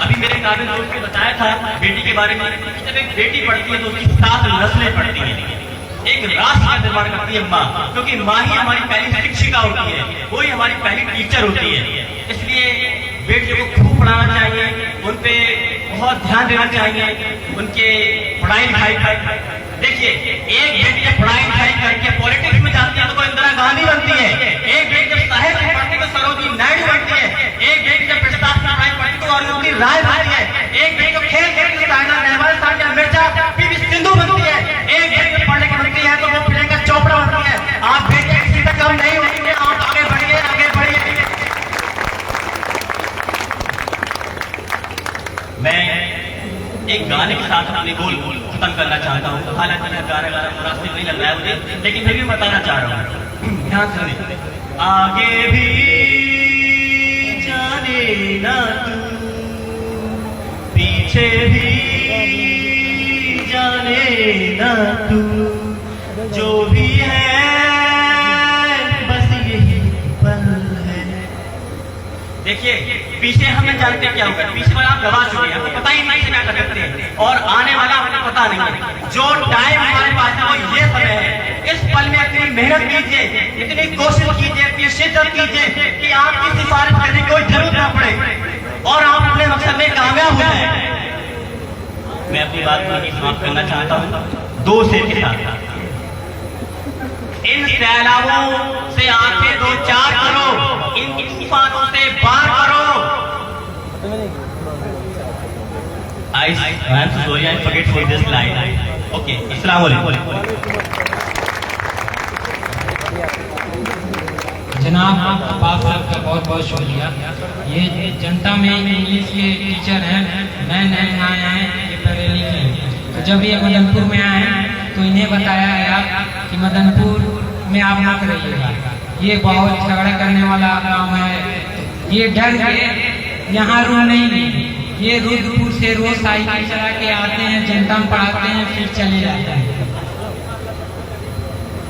अभी मेरे काबिल दोस्त ने बताया था बेटी के बारे में, जब एक बेटी पढ़ती है तो उसकी 7 नस्लें पढ़ती हैं, एक राष्ट्र का निर्माण करती है माँ, क्योंकि माँ ही हमारी पहली शिक्षिका होती है, वही हमारी पहली टीचर होती है। इसलिए बेटियों को खूब पढ़ाना चाहिए, उन पे बहुत ध्यान देना चाहिए, उनके पढ़ाई लिखाई पर। देखिए एक बेटी जब पढ़ाई लिखाई करके पॉलिटिक्स में जाती है तो वो इंदिरा गांधी बनती है, एक बेटी जब साहित्य पढ़ती है तो सरोजिनी नायडू बनती है, एक बेटी जब प्रशासन में पढ़ाई पढ़ती है तो अरुंधति राय बनती है, एक बेटी जब खेल खेल के साइना नेहवाल, सानिया मिर्जा, पीवी सिंधु बनती है, एक बेटी जब पढ़ने की बनती है तो वो प्रियंका चोपड़ा बनती है। आप बेटियां किसी से कम नहीं होती है, आप आगे बढ़िए, आगे बढ़िए। मैं एक गाने के साथ अपने बोल खत्म करना चाहता हूँ। हालांकि यह गाना मुनासिब नहीं लग रहा है मुझे, लेकिन फिर भी बताना चाह रहा हूँ। ध्यान सुनिए। आगे भी जाने ना तू, पीछे भी जाने ना तू, जो भी है बस यही पल है, देखिए पीछे हमें जानते क्या होगा, पीछे वाला आप गवा चुके हैं, पता ही नहीं क्या कर सकते हैं, और आने वाला आपको पता नहीं है। जो टाइम हमारे पास है वो ये समय है। इस पल में इतनी मेहनत कीजिए, इतनी कोशिश कीजिए, इतनी शिद्दत कीजिए कि आपकी सिफारिश करने की कोई जरूरत ना पड़े और आप अपने मकसद में कामयाब हो जाए। मैं अपनी बात को समाप्त करना चाहता हूँ दो शेर के साथ। इन सैलाबों से आंखें दो चार करो, इन तूफानों से पार करो। I am so sorry, I forget for this line. Okay, अस्सलाम वालेकुम। जनाब अब्बास साहब का बहुत बहुत शुक्रिया। ये जनता में इंग्लिश के टीचर हैं, नए आए हैं, ये पढ़े लिखे हैं। तो जब ये मदनपुर में आए हैं तो इन्हें बताया गया कि मदनपुर में आप मत रहिएगा, ये बहुत झगड़ा करने वाला काम है, ये डर के यहाँ रूम नहीं ली, ये रुद्रपुर से रोज साइकिल चला के आते हैं, जनता में पढ़ाते हैं, फिर चले जाते हैं।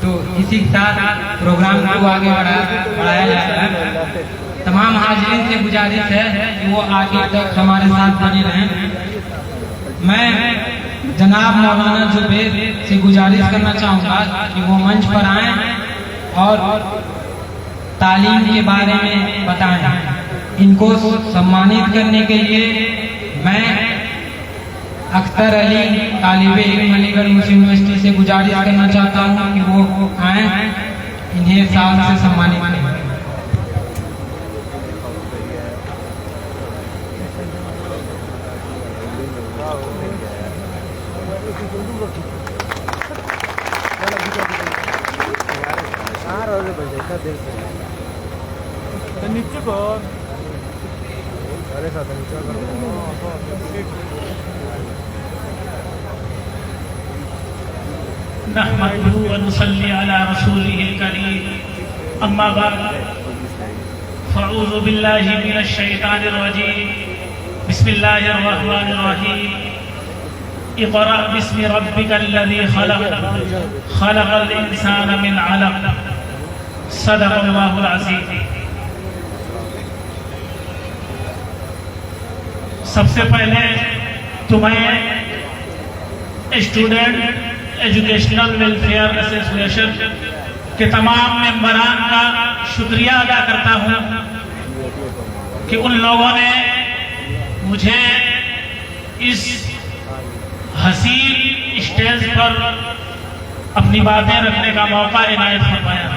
तो इसी के साथ प्रोग्राम को आगे बढ़ाया जाएगा। तमाम हाजिरीन से गुजारिश है कि वो आगे तक हमारे साथ बने रहें। मैं जनाब मौलाना जुबैर से गुजारिश करना चाहूँगा कि वो मंच पर आएं और तालीम के बारे में बताएं। इनको सम्मानित करने के लिए मैं अख्तर अली तालिबे इल्म अलीगढ़ मुस्लिम यूनिवर्सिटी से गुजारिश करना चाहता हूँ कि वो आएं, इन्हें साल से सम्मानित करें। नीचे पर अरे साथ नीचे नहमदुहु व नुसल्ली अला रसूलिहिल करीम, अम्मा बाद, फ़अऊज़ु बिल्लाहि मिनश शैतानिर रजीम, बिस्मिल्लाहिर रहमानिर रहीम। इक़रा बिस्मि रब्बिकल्लज़ी खलक़, खलक़ल इंसान मिन अलक़, सदक़ल्लाहुल अज़ीम। सबसे पहले तुम्हें स्टूडेंट एजुकेशनल वेलफेयर एसोसिएशन के तमाम मेंबरान का शुक्रिया अदा करता हूं कि उन लोगों ने मुझे इस हसीन स्टेज पर अपनी बातें रखने का मौका इनायत फरमाया,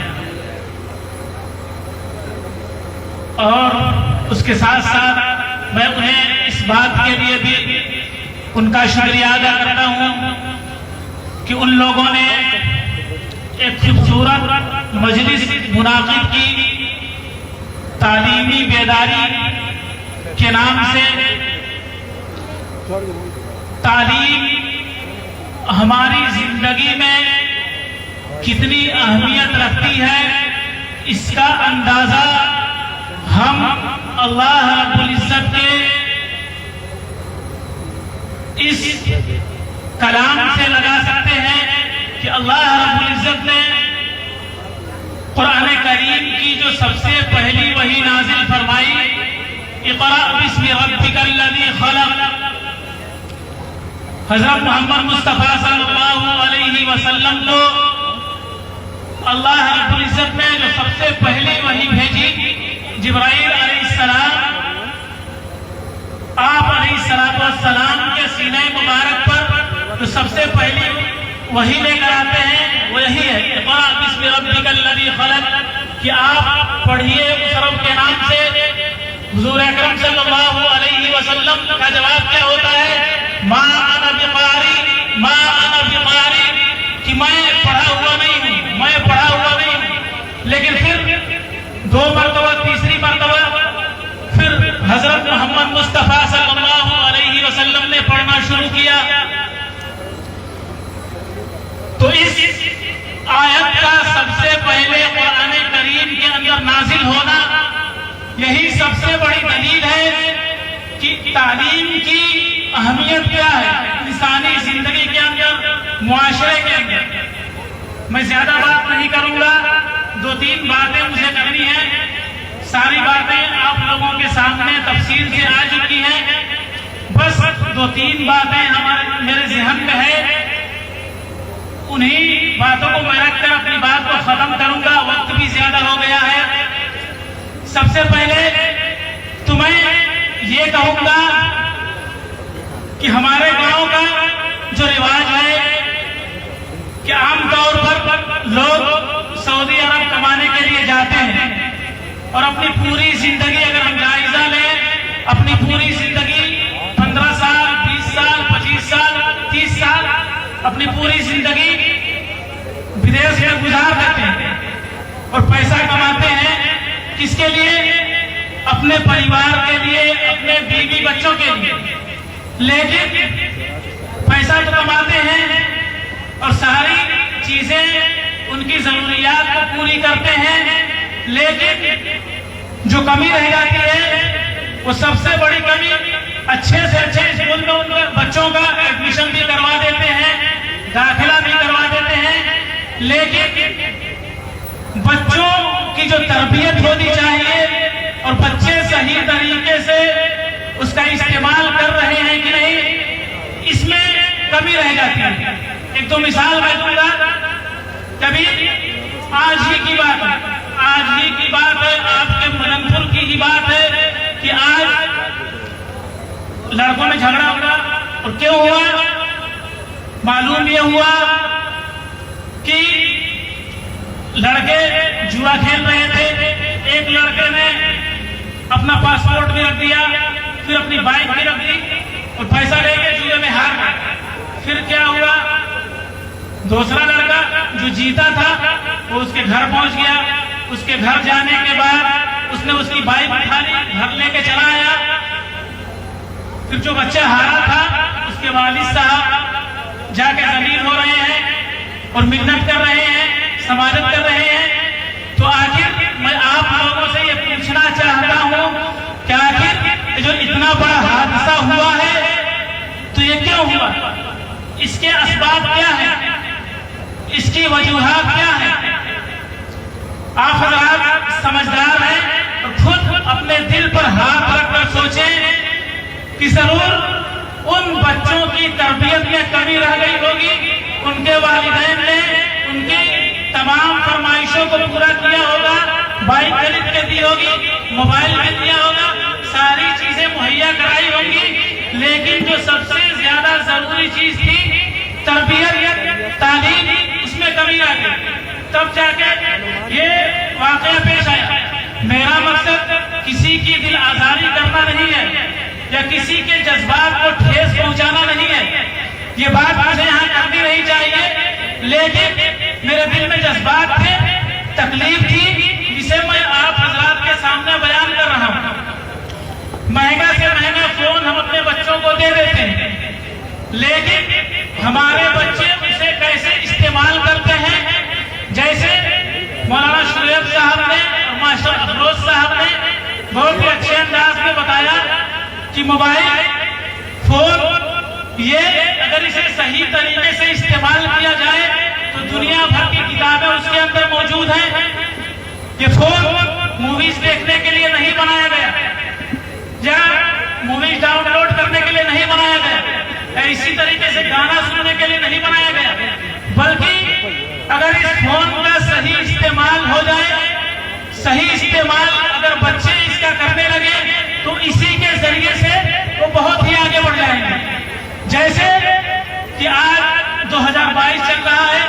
और उसके साथ साथ मैं उन्हें इस बात के लिए भी उनका शुक्रिया अदा करता हूं कि उन लोगों ने एक खूबसूरत मजलिस मुनाकिद की, तालीमी बेदारी के नाम से। तालीम हमारी जिंदगी में कितनी अहमियत रखती है, इसका अंदाजा हम अल्लाह रब्बुल इज्जत के इस कलाम से लगा सकते हैं कि अल्लाह रब्बुल इज्जत ने कुरान करीम की जो सबसे पहली वही नाजिल फरमाई, इक़रा बिस्मि रब्बिकल्लज़ी खलक़, हज़रत मोहम्मद मुस्तफ़ा सल्लल्लाहु अलैहि वसल्लम को अल्लाह रब्बुल इज्जत ने जो सबसे पहली वही भेजी, जिब्राइल अलैहिस्सलाम, आप अलैहिस्सलाम के सीने मुबारक पर जो सबसे पहली वही लेकर आते हैं वो यही है, इक़रा बिस्मि रब्बिकल्लज़ी खलक़, कि आप पढ़िए उस रब के नाम से। हुज़ूर अकरम सल्लल्लाहु अलैहि वसल्लम का जवाब क्या होता है? मा अना बिक़ारी, मा अना बिक़ारी, कि मैं पढ़ा हुआ नहीं हूँ, मैं पढ़ा हुआ नहीं हूँ। लेकिन फिर दो मरतबा, तीसरी मरतबा फिर हजरत मोहम्मद मुस्तफ़ा सल्लल्लाहु अलैहि वसल्लम ने पढ़ना शुरू किया। तो इस आयत का सबसे पहले कुरान करीम के अंदर नाजिल होना यही सबसे बड़ी दलील है कि तालीम की अहमियत क्या है इंसानी जिंदगी के अंदर, मुआशरे के अंदर। मैं ज्यादा बात नहीं करूंगा, दो तीन बातें मुझे करनी है, सारी बातें आप लोगों के सामने तफसील से आ चुकी हैं। बस 2-3 बातें हमारे मेरे जहन में है, उन्हीं बातों को मैं रखकर अपनी बात को खत्म करूंगा, वक्त भी ज्यादा हो गया है। सबसे पहले तो मैं ये कहूंगा कि हमारे गांव का जो रिवाज है कि आमतौर पर लोग सऊदी अरब कमाने के लिए जाते हैं और अपनी पूरी जिंदगी, अगर हम जायजा लें, अपनी पूरी जिंदगी 15 साल, 20 साल, 25 साल, 30 साल अपनी पूरी जिंदगी विदेश में गुजार देते हैं और पैसा कमाते हैं। किसके लिए? अपने परिवार के लिए, अपने बीवी बच्चों के लिए। लेकिन पैसा तो कमाते हैं और सारी चीजें, उनकी जरूरियात को पूरी करते हैं, लेकिन जो कमी रह जाती है वो सबसे बड़ी कमी, अच्छे से अच्छे स्कूल में उनके बच्चों का एडमिशन भी करवा देते हैं, दाखिला भी करवा देते हैं, लेकिन बच्चों की जो तरबियत होनी चाहिए और बच्चे सही तरीके से उसका इस्तेमाल कर रहे हैं कि नहीं, इसमें कमी रह जाती है। एक तो मिसाल मैं दूंगा, कभी आज ही की बात है, आपके मदनपुर की ही बात है कि आज लड़कों में झगड़ा हुआ। और क्यों हुआ? मालूम ये हुआ कि लड़के जुआ खेल रहे थे, एक लड़के ने अपना पासपोर्ट भी रख दिया, फिर अपनी बाइक भी रख दी और पैसा लेके जुए में हार गया। फिर क्या हुआ? दूसरा लड़का जो जीता था वो उसके घर पहुंच गया। उसके घर जाने के बाद उसने उसकी बाइक उठा ली, घर लेके चला आया। फिर जो बच्चा हारा था उसके वालिद साहब जाके जलील हो रहे हैं और मिन्नत कर रहे हैं, समाजत कर रहे हैं। तो आखिर मैं आप लोगों से ये पूछना चाहता हूं कि आखिर जो इतना बड़ा हादसा हुआ है तो ये क्यों हुआ? इसके असबाब क्या है? इसकी वजूहात क्या है? आप हज़रात समझदार हैं और खुद अपने दिल पर हाथ रखकर सोचें कि जरूर उन बच्चों की तरबियत में कमी रह गई होगी, उनके वालिदैन ने उनकी तमाम फरमाइशों को पूरा किया होगा, बाइक खरीद के दी होगी, मोबाइल भी दिया होगा, सारी चीजें मुहैया कराई होंगी, लेकिन जो सबसे ज्यादा जरूरी चीज थी तरबियत, तालीम, उसमें कमी आ गई। तब जाके ये वाकया पेश आया। मेरा मकसद किसी की दिल आजारी करना नहीं है या किसी के जज्बात को ठेस पहुंचाना नहीं है, ये बात मुझे यहाँ करनी नहीं चाहिए, लेकिन मेरे दिल में जज्बात थे, तकलीफ थी, जिसे मैं आप हजरात के सामने बयान कर रहा हूँ। महंगा से महंगा फोन हम अपने बच्चों को दे देते हैं, लेकिन हमारे बच्चे उसे कैसे इस्तेमाल करते हैं, जैसे मौलाना शुएब साहब ने और मास्टर अफरोज साहब ने बहुत ही अच्छे अंदाज में बताया कि मोबाइल फोन ये अगर इसे सही तरीके से इस्तेमाल किया जाए तो दुनिया भर की किताबें उसके अंदर मौजूद हैं। ये फोन मूवीज देखने के लिए नहीं बनाया गया या मूवीज डाउनलोड करने के लिए नहीं बनाया गया, इसी तरीके से गाना सुनने के लिए नहीं बनाया गया, बल्कि अगर इस फोन का सही इस्तेमाल हो जाए, सही इस्तेमाल अगर बच्चे इसका करने लगे तो इसी के जरिए से वो बहुत ही आगे बढ़ जाएंगे। जैसे कि आज 2022 चल रहा है,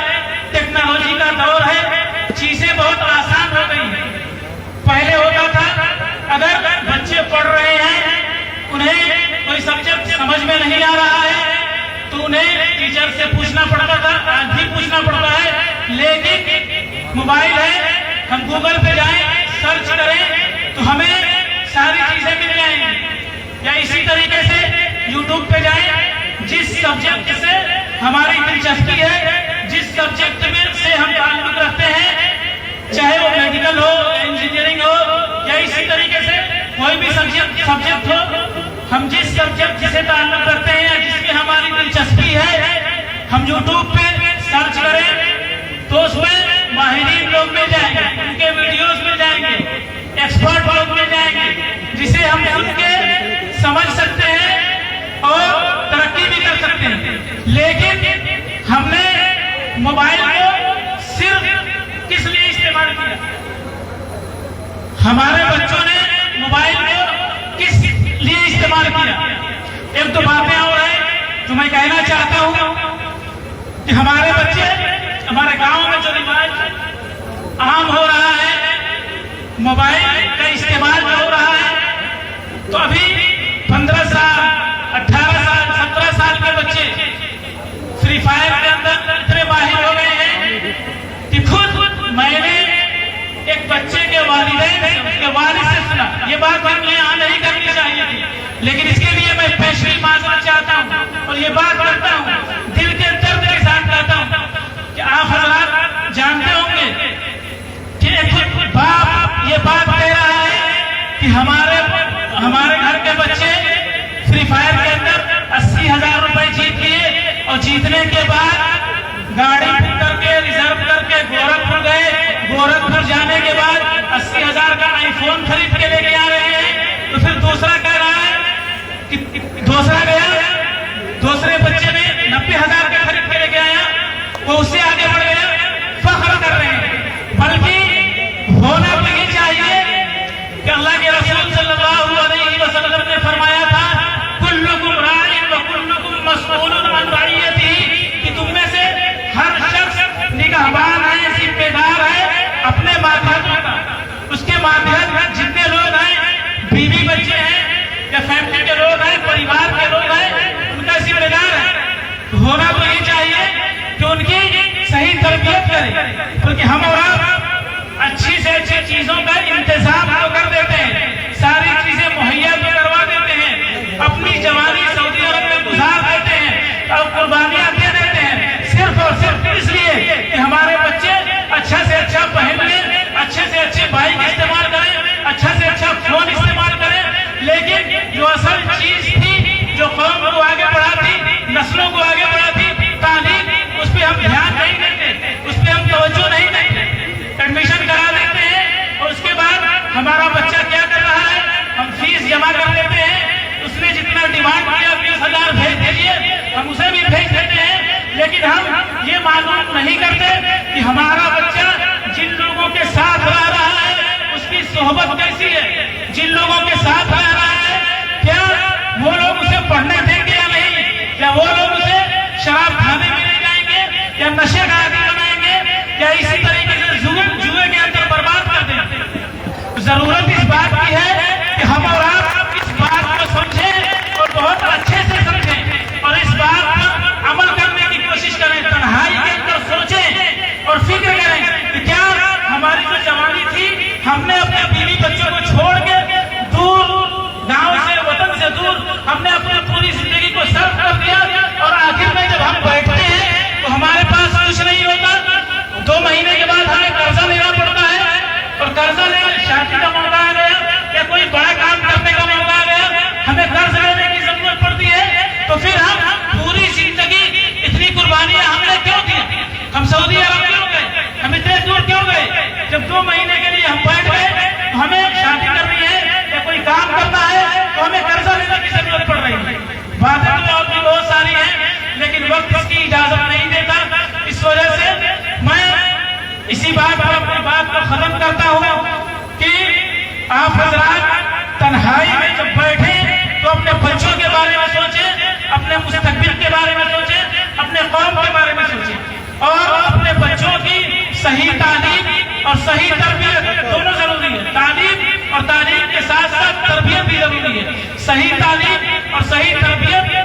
टेक्नोलॉजी का दौर है, चीजें बहुत आसान हो गई हैं। पहले होता था अगर बच्चे पढ़ रहे हैं, उन्हें कोई सब्जेक्ट समझ में नहीं आ रहा है तो उन्हें टीचर से पूछना पड़ता था, आज भी पूछना पड़ता है, लेकिन मोबाइल है, हम गूगल पे जाएं, सर्च करें तो हमें सारी चीजें मिल जाएंगी। या इसी तरीके से यूट्यूब पे जाएं, जिस सब्जेक्ट से हमारी दिलचस्पी है, जिस सब्जेक्ट में से हम ताल्लुक रखते हैं, चाहे वो मेडिकल हो, इंजीनियरिंग हो या इसी तरीके से कोई भी सब्जेक्ट हो, हम जिस सब्जेक्ट से ताल्लुक रखते हैं या जिसमें हमारी दिलचस्पी है, हम यूट्यूब पे सर्च करें तो उसमें माहिरीन लोग मिल जाएंगे, उनके वीडियोस मिल जाएंगे, एक्सपर्ट लोग मिल जाएंगे, समझ सकते हैं और तरक्की भी कर सकते हैं। लेकिन हमने मोबाइल को सिर्फ किस लिए इस्तेमाल किया? हमारे बच्चों ने मोबाइल को किस लिए इस्तेमाल किया? एक तो बातें और है जो मैं कहना चाहता हूं कि हमारे बच्चे, हमारे गांव में जो रिवाज आम हो रहा है, मोबाइल का इस्तेमाल हो रहा है, तो अभी 15 साल, 18 साल, 17 साल के बच्चे फ्री फायर के अंदर इतने माहिर हो गए हैं कि खुद मैंने एक बच्चे के वालिदैन से, उसके वालिद से सुना। ये बात हमने यहाँ नहीं करनी चाहिए थी, लेकिन इसके लिए मैं पेशगी माजरत चाहता हूँ और ये बात करता हूँ, दिल के दर्द के साथ कहता हूँ कि आप हजरात जानते होंगे कि एक बाप ये बात कह रहा है कि हमारे घर के बच्चे फ्री फायर के अंदर 80,000 रुपए जीत लिए और जीतने के बाद गाड़ी बुक करके रिजर्व करके गोरखपुर गए। गोरखपुर जाने के बाद 80,000 का आईफोन खरीद के लेके आ रहे हैं। तो फिर दूसरा कह रहा है कि दूसरा गया, दूसरे बच्चे ने 90,000 का खरीद के लेके आया, वो उससे आगे बढ़ गया, फख्र कर रहे हैं। बल्कि होना तो ये चाहिए कि अल्लाह के रसूल सल्लल्लाहु अलैहि वसल्लम ने फरमाया था, कुल्लुकुम राइन व कुल्लुकुम मसऊलुन अन रइयतिही, कि तुम में से हर शख्स निगहबान है, जिम्मेदार है अपने मातहतों का। उसके मातहत जितने लोग हैं, बीवी बच्चे हैं या फैमिली के लोग हैं, परिवार के लोग हैं, उनका जिम्मेदार है। होना तो ये चाहिए कि उनकी सही तरबियत करें, क्योंकि हम और आप अच्छी से अच्छी चीजों का इंतजाम तो कर देते हैं, सारी चीजें मुहैया तो करवा देते हैं, अपनी जवानी सऊदी अरब में गुजार देते हैं और कुर्बानियां दे देते हैं, सिर्फ और सिर्फ इसलिए कि हमारे बच्चे अच्छा से अच्छा पहन लें, अच्छे से अच्छे बाइक इस्तेमाल करें, अच्छा से अच्छा फोन इस्तेमाल करें। लेकिन जो असल चीज थी, जो कौम को आगे बढ़ाती, नस्लों को आगे बढ़ाती, तालीम, उस पर हम ध्यान नहीं देते, उस पर हम तवज्जो नहीं देते। एडमिशन करा देते हैं और उसके बाद हमारा बच्चा क्या कर रहा है, हम फीस जमा कर देते हैं, उसने जितना डिमांड किया 20,000 भेज दीजिए, हम उसे भी भेज देते हैं। लेकिन हम ये मालूम नहीं करते कि हमारा बच्चा जिन लोगों के साथ रह रहा है उसकी सोहबत कैसी है, जिन लोगों के साथ रह रहा है क्या वो लोग उसे पढ़ने देंगे या नहीं, क्या वो लोग उसे शराब खाने में ले जाएंगे या नशे का आदि बनाएंगे या इसी तरीके से जुए के अंदर बर्बाद कर देंगे। जरूरत इस बात की है कि हम और आप इस बात को समझें और बहुत अच्छे से समझें और इस बात पर अमल करने की कोशिश करें, तन्हाई के अंदर सोचें और फिक्र करें कि क्या हमारी जो जवानी थी, हमने अपने बीवी बच्चों को छोड़ के दूर, गांव से, वतन से दूर, हमने अपनी पूरी जिंदगी को सर्व कर दिया और आखिर में जब हम बैठते हैं तो हमारे पास कुछ नहीं होता। 2 महीने के बाद हमें कर्जा लेना पड़ता है और कर्जा लेने, शादी का मौका आ गया या कोई बड़ा काम करने का मौका आ गया, हमें कर्ज लेने की जरूरत पड़ती है। तो फिर हम पूरी जिंदगी इतनी कुर्बानियां हमने क्यों दी? हम सऊदी अरब क्यों गए? हम इतने दूर क्यों गए? जब 2 महीने के लिए हम बैठ गए तो हमें शादी करनी है या कोई काम करना है तो हमें कर्जा लेने की जरूरत पड़ रही है। बातें तो और भी बहुत सारी हैं, लेकिन वक्त इसकी इजाजत नहीं देता। इस वजह से मैं इसी बात पर अपनी बात को खत्म करता हूँ कि आप हजरात तन्हाई में जब बैठे तो अपने बच्चों के बारे में सोचें, अपने मुस्तकबिल के बारे में सोचें, अपने कौम के बारे में सोचें और अपने बच्चों की सही तालीम और सही तरबियत दोनों जरूरी है। तालीम और तालीम के साथ साथ तरबियत भी जरूरी है। सही तालीम और सही तरबियत